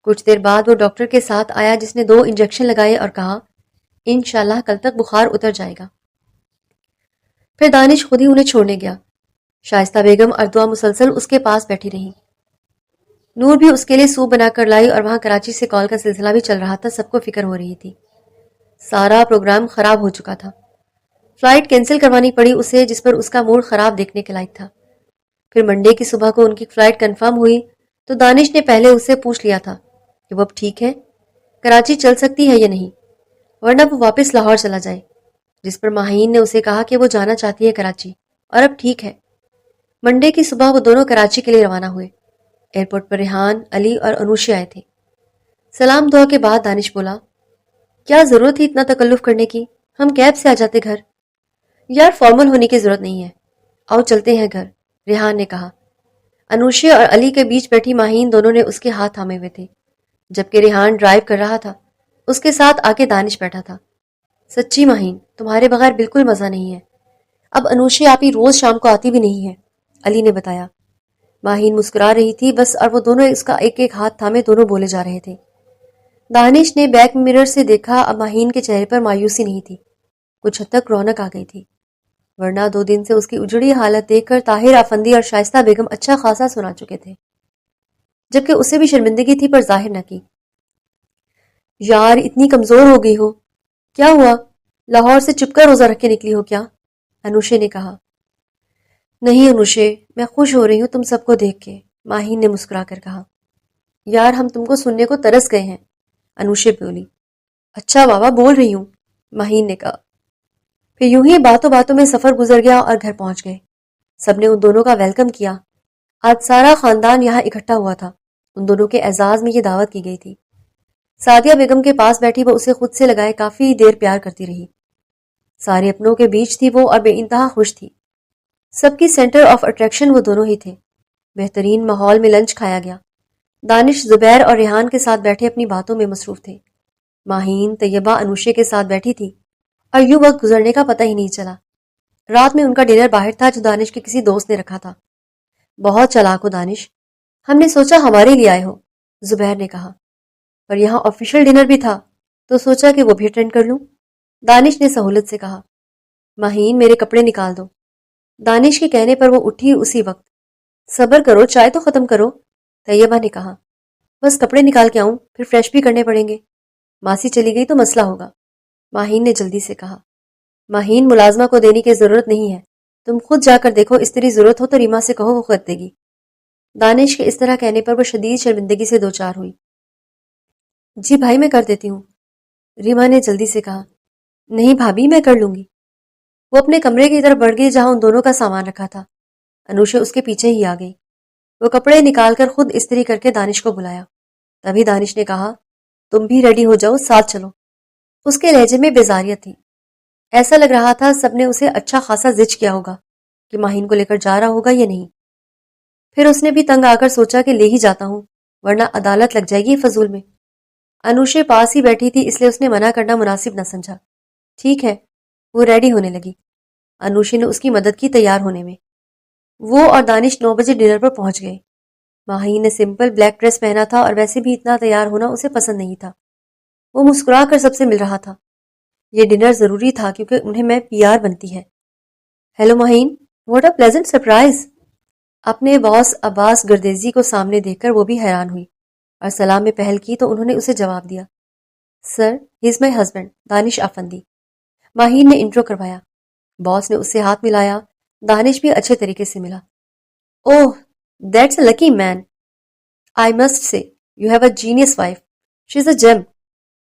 کچھ دیر بعد وہ ڈاکٹر کے ساتھ آیا، جس نے 2 انجیکشن لگائے اور کہا، انشاءاللہ کل تک بخار اتر جائے گا۔ پھر دانش خود ہی انہیں چھوڑنے گیا۔ شائستہ بیگم اور دعا مسلسل اس کے پاس بیٹھی رہی۔ نور بھی اس کے لیے سوپ بنا کر لائی، اور وہاں کراچی سے کال کا سلسلہ بھی چل رہا تھا۔ سب کو فکر ہو رہی تھی، سارا پروگرام خراب ہو چکا تھا۔ فلائٹ کینسل کروانی پڑی اسے، جس پر اس کا موڈ خراب دیکھنے کے لائق تھا۔ پھر منڈے کی صبح کو ان کی فلائٹ کنفرم ہوئی تو دانش نے پہلے اس سے پوچھ لیا تھا کہ وہ اب ٹھیک ہے، کراچی چل سکتی ہے یا نہیں، ورنہ وہ واپس لاہور چلا جائے، جس پر ماہین نے اسے کہا کہ وہ جانا چاہتی ہے کراچی اور اب ٹھیک ہے۔ منڈے کی صبح وہ دونوں کراچی کے لیے روانہ ہوئے۔ ایئرپورٹ پر ریحان، علی اور انوشی آئے تھے۔ سلام دعا کے بعد دانش بولا، کیا ضرورت تھی اتنا تکلف کرنے کی، ہم کیب سے آ جاتے گھر۔ یار فارمل ہونے کی ضرورت نہیں ہے، آؤ چلتے ہیں گھر، ریحان نے کہا۔ انوشی اور علی کے بیچ بیٹھی ماہین دونوں نے اس کے ہاتھ تھامے ہوئے تھے، جبکہ ریحان ڈرائیو کر رہا تھا۔ اس کے ساتھ آ کے دانش بیٹھا تھا۔ سچی ماہین، تمہارے بغیر بالکل مزہ نہیں ہے، اب انوشی آپ ہی روز شام کو آتی بھی نہیں ہے، علی نے بتایا۔ ماہین مسکرا رہی تھی بس، اور وہ دونوں اس کا ایک ایک ہاتھ تھامے دونوں بولے جا رہے تھے۔ دانش نے بیک مرر سے دیکھا، اب ماہین کے چہرے پر مایوسی نہیں تھی، کچھ حد تک رونق آ گئی تھی، ورنہ 2 دن سے اس کی اجڑی حالت دیکھ کر طاہر افندی اور شائستہ بیگم اچھا خاصا سنا چکے تھے، جبکہ اسے بھی شرمندگی تھی پر ظاہر نہ کی۔ یار اتنی کمزور ہو گئی ہو، کیا ہوا، لاہور سے چپ کر روزہ رکھ کے نکلی ہو کیا، انوشے نے کہا۔ نہیں انوشے، میں خوش ہو رہی ہوں تم سب کو دیکھ کے، ماہین نے مسکرا کر کہا۔ یار ہم تم کو سننے کو ترس گئے ہیں، انوشے بولی۔ اچھا بابا بول رہی ہوں، ماہین نے کہا۔ پھر یوں ہی باتوں باتوں میں سفر گزر گیا اور گھر پہنچ گئے۔ سب نے ان دونوں کا ویلکم کیا۔ آج سارا خاندان یہاں اکٹھا ہوا تھا، ان دونوں کے اعزاز میں یہ دعوت کی گئی تھی۔ سعدیہ بیگم کے پاس بیٹھی وہ اسے خود سے لگائے کافی دیر پیار کرتی رہی۔ سارے اپنوں کے بیچ تھی وہ اور بے انتہا خوش تھی۔ سب کی سینٹر آف اٹریکشن وہ دونوں ہی تھے۔ بہترین ماحول میں لنچ کھایا گیا۔ دانش زبیر اور ریحان کے ساتھ بیٹھے اپنی باتوں میں مصروف تھے۔ ماہین طیبہ انوشے کے ساتھ بیٹھی تھی، اور یوں وقت گزرنے کا پتہ ہی نہیں چلا۔ رات میں ان کا ڈنر باہر تھا، جو دانش کے کسی دوست نے رکھا تھا۔ بہت چالاک ہو دانش، ہم نے سوچا ہمارے لیے آئے ہو، زبیر نے کہا، پر یہاں آفیشیل ڈنر بھی تھا تو سوچا کہ وہ بھی اٹینڈ کر لوں، دانش نے سہولت سے کہا۔ ماہین میرے کپڑے نکال دو، دانش کے کہنے پر وہ اٹھی اسی وقت۔ صبر کرو، چائے تو ختم کرو، طیبہ نے کہا۔ بس کپڑے نکال کے آؤں، پھر فریش بھی کرنے پڑیں گے، ماسی چلی گئی تو مسئلہ ہوگا، ماہین نے جلدی سے کہا۔ ماہین ملازمہ کو دینے کی ضرورت نہیں ہے، تم خود جا کر دیکھو، اس طرح ضرورت ہو تو ریما سے کہو، وہ کر دے گی۔ دانش کے اس طرح کہنے پر وہ شدید شرمندگی سے دوچار ہوئی۔ جی بھائی میں کر دیتی ہوں، ریما نے جلدی سے کہا۔ نہیں بھابھی میں کر لوں گی۔ وہ اپنے کمرے کی طرف بڑھ گئی جہاں ان دونوں کا سامان رکھا تھا۔ انوشا اس کے پیچھے ہی آ گئی۔ وہ کپڑے نکال کر خود استری کر کے دانش کو بلایا۔ تبھی دانش نے کہا، تم بھی ریڈی ہو جاؤ، ساتھ چلو۔ اس کے لہجے میں بیزاریت تھی، ایسا لگ رہا تھا سب نے اسے اچھا خاصا زج کیا ہوگا کہ ماہین کو لے کر جا رہا ہوگا یا نہیں۔ پھر اس نے بھی تنگ آ کر سوچا کہ لے ہی جاتا ہوں، ورنہ عدالت لگ جائے گی فضول میں۔ انوشے پاس ہی بیٹھی تھی، اس لیے اس نے منع کرنا مناسب نہ سمجھا۔ ٹھیک ہے، وہ ریڈی ہونے لگی۔ انوشی نے اس کی مدد کی تیار ہونے میں۔ وہ اور دانش 9 بجے ڈنر پر پہنچ گئے۔ ماہین نے سمپل بلیک ڈریس پہنا تھا اور ویسے بھی اتنا تیار ہونا اسے پسند نہیں تھا۔ وہ مسکرا کر سب سے مل رہا تھا۔ یہ ڈنر ضروری تھا کیونکہ انہیں میں پی آر بنتی ہے۔ Hello Maheen, what a pleasant surprise. اپنے باس عباس گردیزی کو سامنے دیکھ کر وہ بھی حیران ہوئی اور سلام میں پہل کی تو انہوں نے اسے جواب دیا۔ سر، ہی از مائی ہسبینڈ، دانش افندی۔ ماہین نے انٹرو کروایا۔ باس نے اس سے ہاتھ ملایا۔ دانش بھی اچھے طریقے سے ملا۔ Oh, that's a lucky man, I must say you have a genius wife, she is a gem.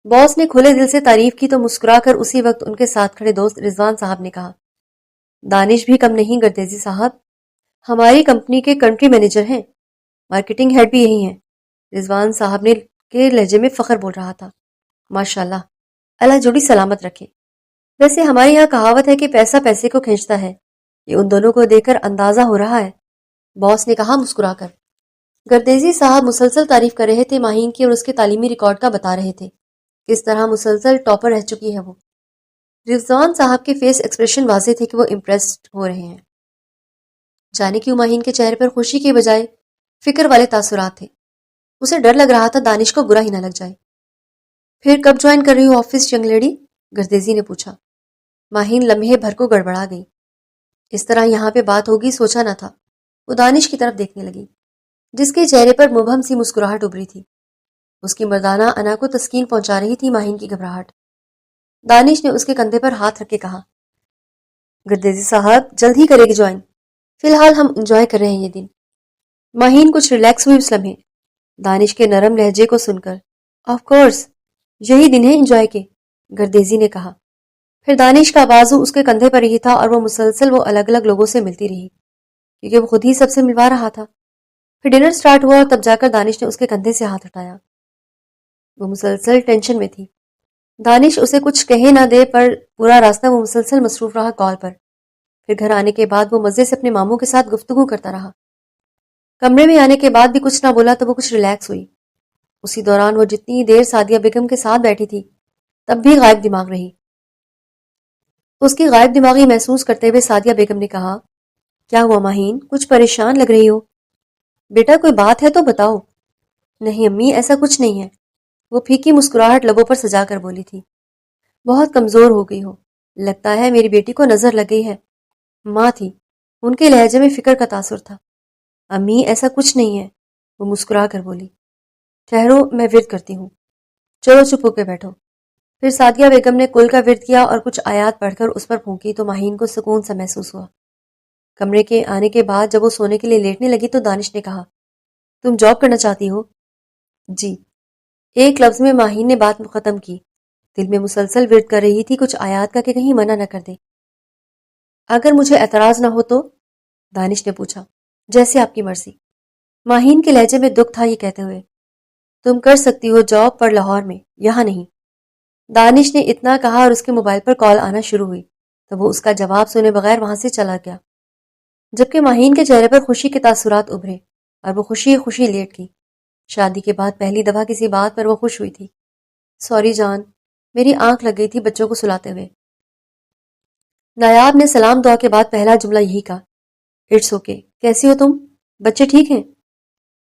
Boss نے کھلے دل سے تعریف کی تو مسکرا کر اسی وقت ان کے ساتھ کھڑے دوست رضوان صاحب نے کہا، دانش بھی کم نہیں گردیزی صاحب، ہماری کمپنی کے کنٹری مینیجر ہیں، مارکیٹنگ ہیڈ بھی یہی ہیں۔ رضوان صاحب نے کے لہجے میں فخر بول رہا تھا۔ ماشاءاللہ، اللہ جوڑی سلامت رکھے۔ ویسے ہمارے یہاں کہاوت ہے کہ پیسہ پیسے کو کھینچتا ہے، یہ ان دونوں کو دیکھ کر اندازہ ہو رہا ہے، باس نے کہا مسکرا کر۔ گردیزی صاحب مسلسل تعریف کر رہے تھے ماہین کی اور اس کے تعلیمی ریکارڈ کا بتا رہے تھے، کس طرح مسلسل ٹاپر رہ چکی ہے وہ۔ رضوان صاحب کے فیس ایکسپریشن واضح تھے کہ وہ امپریسڈ ہو رہے ہیں۔ جانے کیوں ماہین کے چہرے پر خوشی کے بجائے فکر والے تاثرات تھے۔ اسے ڈر لگ رہا تھا دانش کو برا ہی نہ لگ جائے۔ پھر کب جوائن کر رہی ہو آفس ینگ لیڈی؟ گردیزی نے پوچھا۔ ماہین لمحے بھر کو گڑبڑا گئی۔ اس طرح یہاں پہ بات ہوگی سوچا نہ تھا۔ وہ دانش کی طرف دیکھنے لگی جس کے چہرے پر مبہم سی مسکراہٹ ابھری تھی۔ اس کی مردانہ انا کو تسکین پہنچا رہی تھی ماہین کی گھبراہٹ۔ دانش نے اس کے کندھے پر ہاتھ رکھ کے کہا، گردیزی صاحب جلد ہی کرے گی جوائن، فی الحال ہم انجوائے کر رہے ہیں یہ دن۔ ماہین کچھ ریلیکس ہوئی اس لمحے دانش کے نرم لہجے کو سن کر۔ آف کورس، یہی دن ہے انجوائے کے، گردیزی نے کہا۔ پھر دانش کا بازو اس کے کندھے پر ہی تھا اور وہ مسلسل وہ الگ الگ لوگوں سے ملتی رہی کیونکہ وہ خود ہی سب سے ملوا رہا تھا۔ پھر ڈنر سٹارٹ ہوا اور تب جا کر دانش نے اس کے کندھے سے ہاتھ ہٹایا۔ وہ مسلسل ٹینشن میں تھی۔ دانش اسے کچھ کہے نہ دے پر پورا راستہ وہ مسلسل مصروف رہا کال پر۔ پھر گھر آنے کے بعد وہ مزے سے اپنے ماموں کے ساتھ گفتگو کرتا رہا۔ کمرے میں آنے کے بعد بھی کچھ نہ بولا تو وہ کچھ ریلیکس ہوئی۔ اسی دوران وہ جتنی دیر سعدیہ بیگم کے ساتھ بیٹھی تھی تب بھی غائب دماغ رہی۔ اس کی غائب دماغی محسوس کرتے ہوئے سعدیہ بیگم نے کہا، کیا ہوا ماہین، کچھ پریشان لگ رہی ہو؟ بیٹا کوئی بات ہے تو بتاؤ۔ نہیں امی، ایسا کچھ نہیں ہے، وہ پھیکی مسکراہٹ لبوں پر سجا کر بولی تھی۔ بہت کمزور ہو گئی ہو، لگتا ہے میری بیٹی کو نظر لگ گئی ہے۔ ماں تھی، ان کے لہجے میں فکر کا تاثر تھا۔ امی ایسا کچھ نہیں ہے، وہ مسکرا کر بولی۔ ٹھہرو، میں ورد کرتی ہوں، چلو چپ ہو کے بیٹھو۔ پھر سعدیہ بیگم نے کل کا ورد کیا اور کچھ آیات پڑھ کر اس پر پھونکی تو ماہین کو سکون سا محسوس ہوا۔ کمرے کے آنے کے بعد جب وہ سونے کے لیے لیٹنے لگی تو دانش نے کہا، تم جاب کرنا چاہتی ہو؟ جی، ایک لفظ میں ماہین نے بات ختم کی۔ دل میں مسلسل ورد کر رہی تھی کچھ آیات کا کہ کہیں منع نہ کر دے۔ اگر مجھے اعتراض نہ ہو تو؟ دانش نے پوچھا۔ جیسے آپ کی مرضی، ماہین کے لہجے میں دکھ تھا یہ کہتے ہوئے۔ تم کر سکتی ہو جاب پر لاہور میں، یہاں نہیں۔ دانش نے اتنا کہا اور اس کے موبائل پر کال آنا شروع ہوئی تو وہ اس کا جواب سنے بغیر وہاں سے چلا گیا، جبکہ ماہین کے چہرے پر خوشی کے تاثرات ابھرے اور وہ خوشی خوشی لیٹ گئی۔ شادی کے بعد پہلی دفعہ کسی بات پر وہ خوش ہوئی تھی۔ سوری جان، میری آنکھ لگ گئی تھی بچوں کو سلاتے ہوئے۔ نایاب نے سلام دعا کے بعد پہلا جملہ یہی کہا، اٹس اوکے، کیسی ہو تم؟ بچے ٹھیک ہیں؟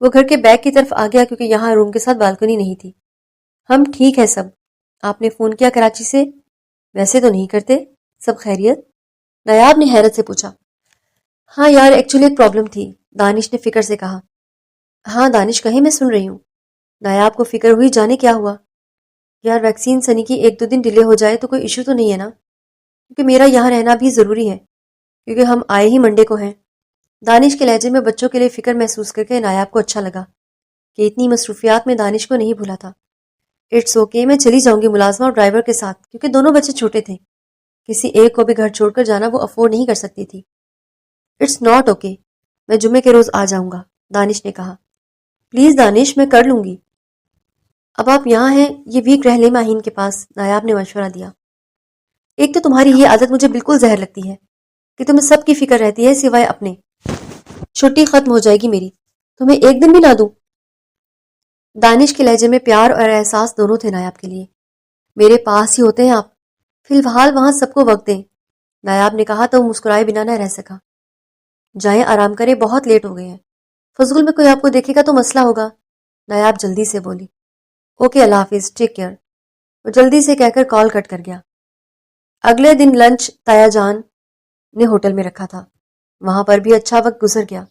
وہ گھر کے بیک کی طرف آ گیا کیونکہ یہاں روم کے ساتھ بالکنی نہیں تھی۔ ہم ٹھیک ہے سب۔ آپ نے فون کیا کراچی سے؟ ویسے تو نہیں کرتے، سب خیریت؟ نایاب نے حیرت سے پوچھا۔ ہاں یار، ایکچولی ایک پرابلم تھی، دانش نے فکر سے کہا۔ ہاں دانش کہیں، میں سن رہی ہوں۔ نایاب کو فکر ہوئی، جانے کیا ہوا؟ یار ویکسین سنی کی 1-2 دن ڈیلے ہو جائے تو کوئی ایشو تو نہیں ہے نا؟ کیونکہ میرا یہاں رہنا بھی ضروری ہے، کیونکہ ہم آئے ہی منڈے کو ہیں۔ دانش کے لہجے میں بچوں کے لیے فکر محسوس کر کے نایاب کو اچھا لگا کہ اتنی مصروفیات میں دانش کو نہیں بھولا تھا۔ اٹس اوکے، میں چلی جاؤں گی ملازمہ اور ڈرائیور کے ساتھ، کیونکہ دونوں بچے چھوٹے تھے، کسی ایک کو بھی گھر چھوڑ کر جانا وہ افورڈ نہیں کر سکتی تھی۔ اٹس ناٹ اوکے، میں جمعے کے روز آ جاؤں گا، دانش نے کہا۔ پلیز دانش، میں کر لوں گی۔ اب آپ یہاں ہیں، یہ ویک رہ لیں ماہین کے پاس، نایاب نے مشورہ دیا۔ ایک تو تمہاری یہ عادت مجھے بالکل زہر لگتی ہے کہ تمہیں سب کی فکر رہتی ہے سوائے اپنے۔ چھٹی ختم ہو جائے گی میری، تمہیں ایک دن بھی نہ دوں؟ دانش کے لہجے میں پیار اور احساس دونوں تھے نایاب کے لیے۔ میرے پاس ہی ہوتے ہیں آپ، فی الحال وہاں سب کو وقت دیں، نایاب نے کہا تو وہ مسکرائے بنا نہ رہ سکا۔ جائیں آرام کریں، بہت لیٹ ہو گئے ہیں، فضول میں کوئی آپ کو دیکھے گا تو مسئلہ ہوگا۔ نایاب جلدی سے بولی۔ اوکے، اللہ حافظ، ٹیک کیئر۔ وہ جلدی سے کہہ کر کال کٹ کر گیا۔ اگلے دن لنچ تایا جان نے ہوٹل میں رکھا تھا، وہاں پر بھی اچھا وقت گزر گیا۔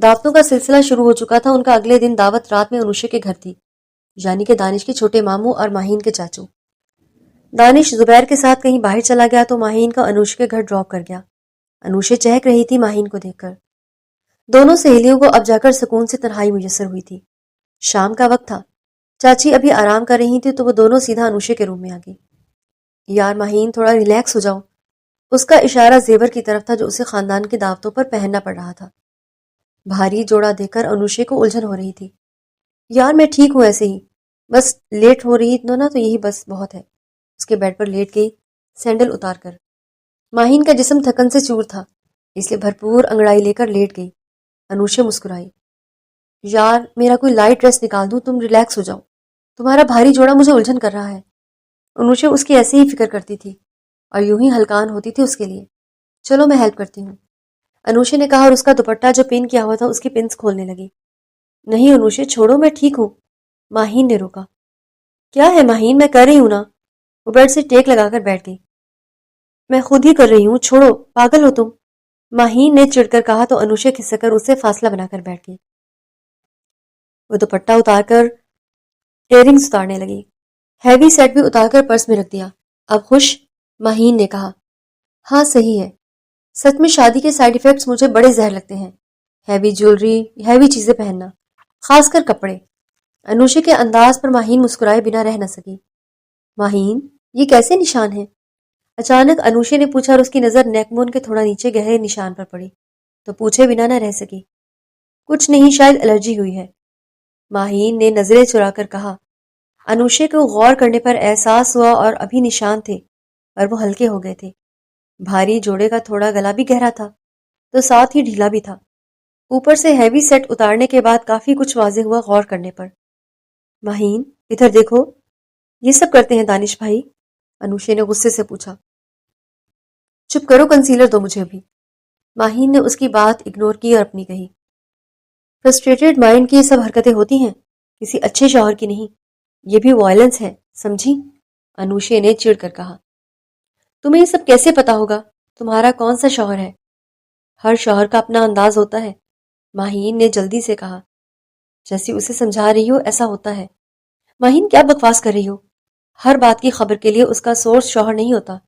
دعوتوں کا سلسلہ شروع ہو چکا تھا۔ ان کا اگلے دن دعوت رات میں انوشے کے گھر تھی، یعنی کہ دانش کے چھوٹے ماموں اور ماہین کے چاچو۔ دانش زبیر کے ساتھ کہیں باہر چلا گیا تو ماہین کو انوشے کے گھر ڈراپ کر گیا۔ انوشے چہک رہی تھی ماہین کو دیکھ کر۔ دونوں سہیلیوں کو اب جا کر سکون سے تنہائی میسر ہوئی تھی۔ شام کا وقت تھا، چاچی ابھی آرام کر رہی تھی تو وہ دونوں سیدھا انوشے کے روم میں آ گئی۔ یار ماہین، تھوڑا ریلیکس ہو جاؤ۔ اس کا اشارہ زیور کی طرف تھا جو اسے خاندان کی دعوتوں پر پہننا پڑ رہا تھا۔ بھاری جوڑا دیکھ کر انوشے کو الجھن ہو رہی تھی۔ یار میں ٹھیک ہوں ایسے ہی، بس لیٹ ہو رہی نا تو یہی بس بہت ہے۔ اس کے بیڈ پر لیٹ گئی سینڈل اتار کر۔ ماہین کا جسم تھکن سے چور تھا، اس لیے بھرپور انگڑائی لے کر لیٹ گئی۔ انوشے مسکرائی۔ یار میرا کوئی لائٹ ڈریس نکال دوں، تم ریلیکس ہو جاؤ، تمہارا بھاری جوڑا مجھے الجھن کر رہا ہے۔ انوشے اس کی ایسے ہی فکر کرتی تھی اور یوں ہی ہلکان ہوتی تھی اس کے لیے۔ چلو میں ہیلپ کرتی ہوں، انوشے نے کہا اور اس کا دوپٹہ جو پن کیا ہوا تھا اس کی پنس کھولنے لگی۔ نہیں انوشے چھوڑو، میں ٹھیک ہوں۔ ماہین نے روکا۔ کیا ہے ماہین، میں کر رہی ہوں نا۔ وہ بیڈ سے ٹیک لگا کر بیٹھ گئی۔ میں خود ہی کر رہی ہوں، چھوڑو، پاگل ہو تم، ماہین نے چڑھ کر کہا تو انوشے کھسک کر اس سے فاصلہ بنا کر بیٹھ گئی۔ وہ دوپٹہ اتار کر ایئرنگز اتارنے لگی۔ ہیوی سیٹ بھی اتار کر پرس میں رکھ دیا۔ اب خوش؟ ماہین نے کہا۔ ہاں صحیح ہے، سچ میں شادی کے سائیڈ ایفیکٹس مجھے بڑے زہر لگتے ہیں، ہیوی جیولری، ہیوی چیزیں پہننا، خاص کر کپڑے۔ انوشے کے انداز پر ماہین مسکرائے بنا رہ نہ سکی۔ ماہین یہ کیسے نشان ہیں؟ اچانک انوشے نے پوچھا اور اس کی نظر نیک بون کے تھوڑا نیچے گہرے نشان پر پڑی تو پوچھے بنا نہ رہ سکی۔ کچھ نہیں، شاید الرجی ہوئی ہے، ماہین نے نظریں چرا کر کہا۔ انوشے کو غور کرنے پر احساس ہوا اور ابھی نشان تھے اور وہ ہلکے ہو گئے تھے۔ بھاری جوڑے کا تھوڑا گلا بھی گہرا تھا تو ساتھ ہی ڈھیلا بھی تھا۔ اوپر سے ہیوی سیٹ اتارنے کے بعد کافی کچھ واضح ہوا غور کرنے پر۔ ماہین ادھر دیکھو، یہ سب کرتے ہیں دانش بھائی؟ انوشے نے غصے سے پوچھا۔ چپ کرو، کنسیلر دو مجھے ابھی۔ ماہین نے اس کی بات اگنور کی اور اپنی کہی۔ فرسٹریٹڈ مائنڈ کی یہ سب حرکتیں ہوتی ہیں، کسی اچھے شوہر کی نہیں، یہ بھی وائلنس ہے، سمجھی؟ انوشے نے چڑ کر کہا۔ تمہیں یہ سب کیسے پتا ہوگا؟ تمہارا کون سا شوہر ہے؟ ہر شوہر کا اپنا انداز ہوتا ہے، ماہین نے جلدی سے کہا۔ جیسی اسے سمجھا رہی ہو ایسا ہوتا ہے۔ ماہین کیا بکواس کر رہی ہو؟ ہر بات کی خبر کے لیے اس کا سورس شوہر نہیں ہوتا،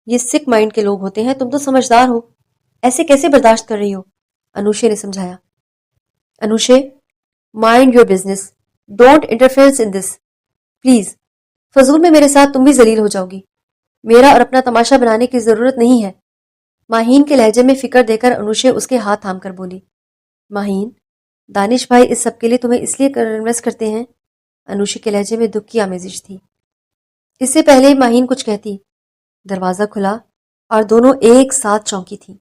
یہ سک مائنڈ کے لوگ ہوتے ہیں، تم تو سمجھدار ہو، ایسے کیسے برداشت کر رہی ہو؟ انوشے نے سمجھایا۔ Anushay, mind your business, don't interfere in this please. فضول میں میرے ساتھ تم بھی ذلیل ہو جاؤ گی، میرا اور اپنا تماشا بنانے کی ضرورت نہیں ہے۔ ماہین کے لہجے میں فکر دے کر انوشے اس کے ہاتھ تھام کر بولی۔ ماہین، دانش بھائی اس سب کے لیے تمہیں اس لیے انویسٹ کرتے ہیں؟ انوشے کے لہجے میں دکھ کی آمیزش تھی۔ اس سے پہلے ماہین کچھ کہتی، دروازہ کھلا اور دونوں ایک ساتھ چونکی تھی۔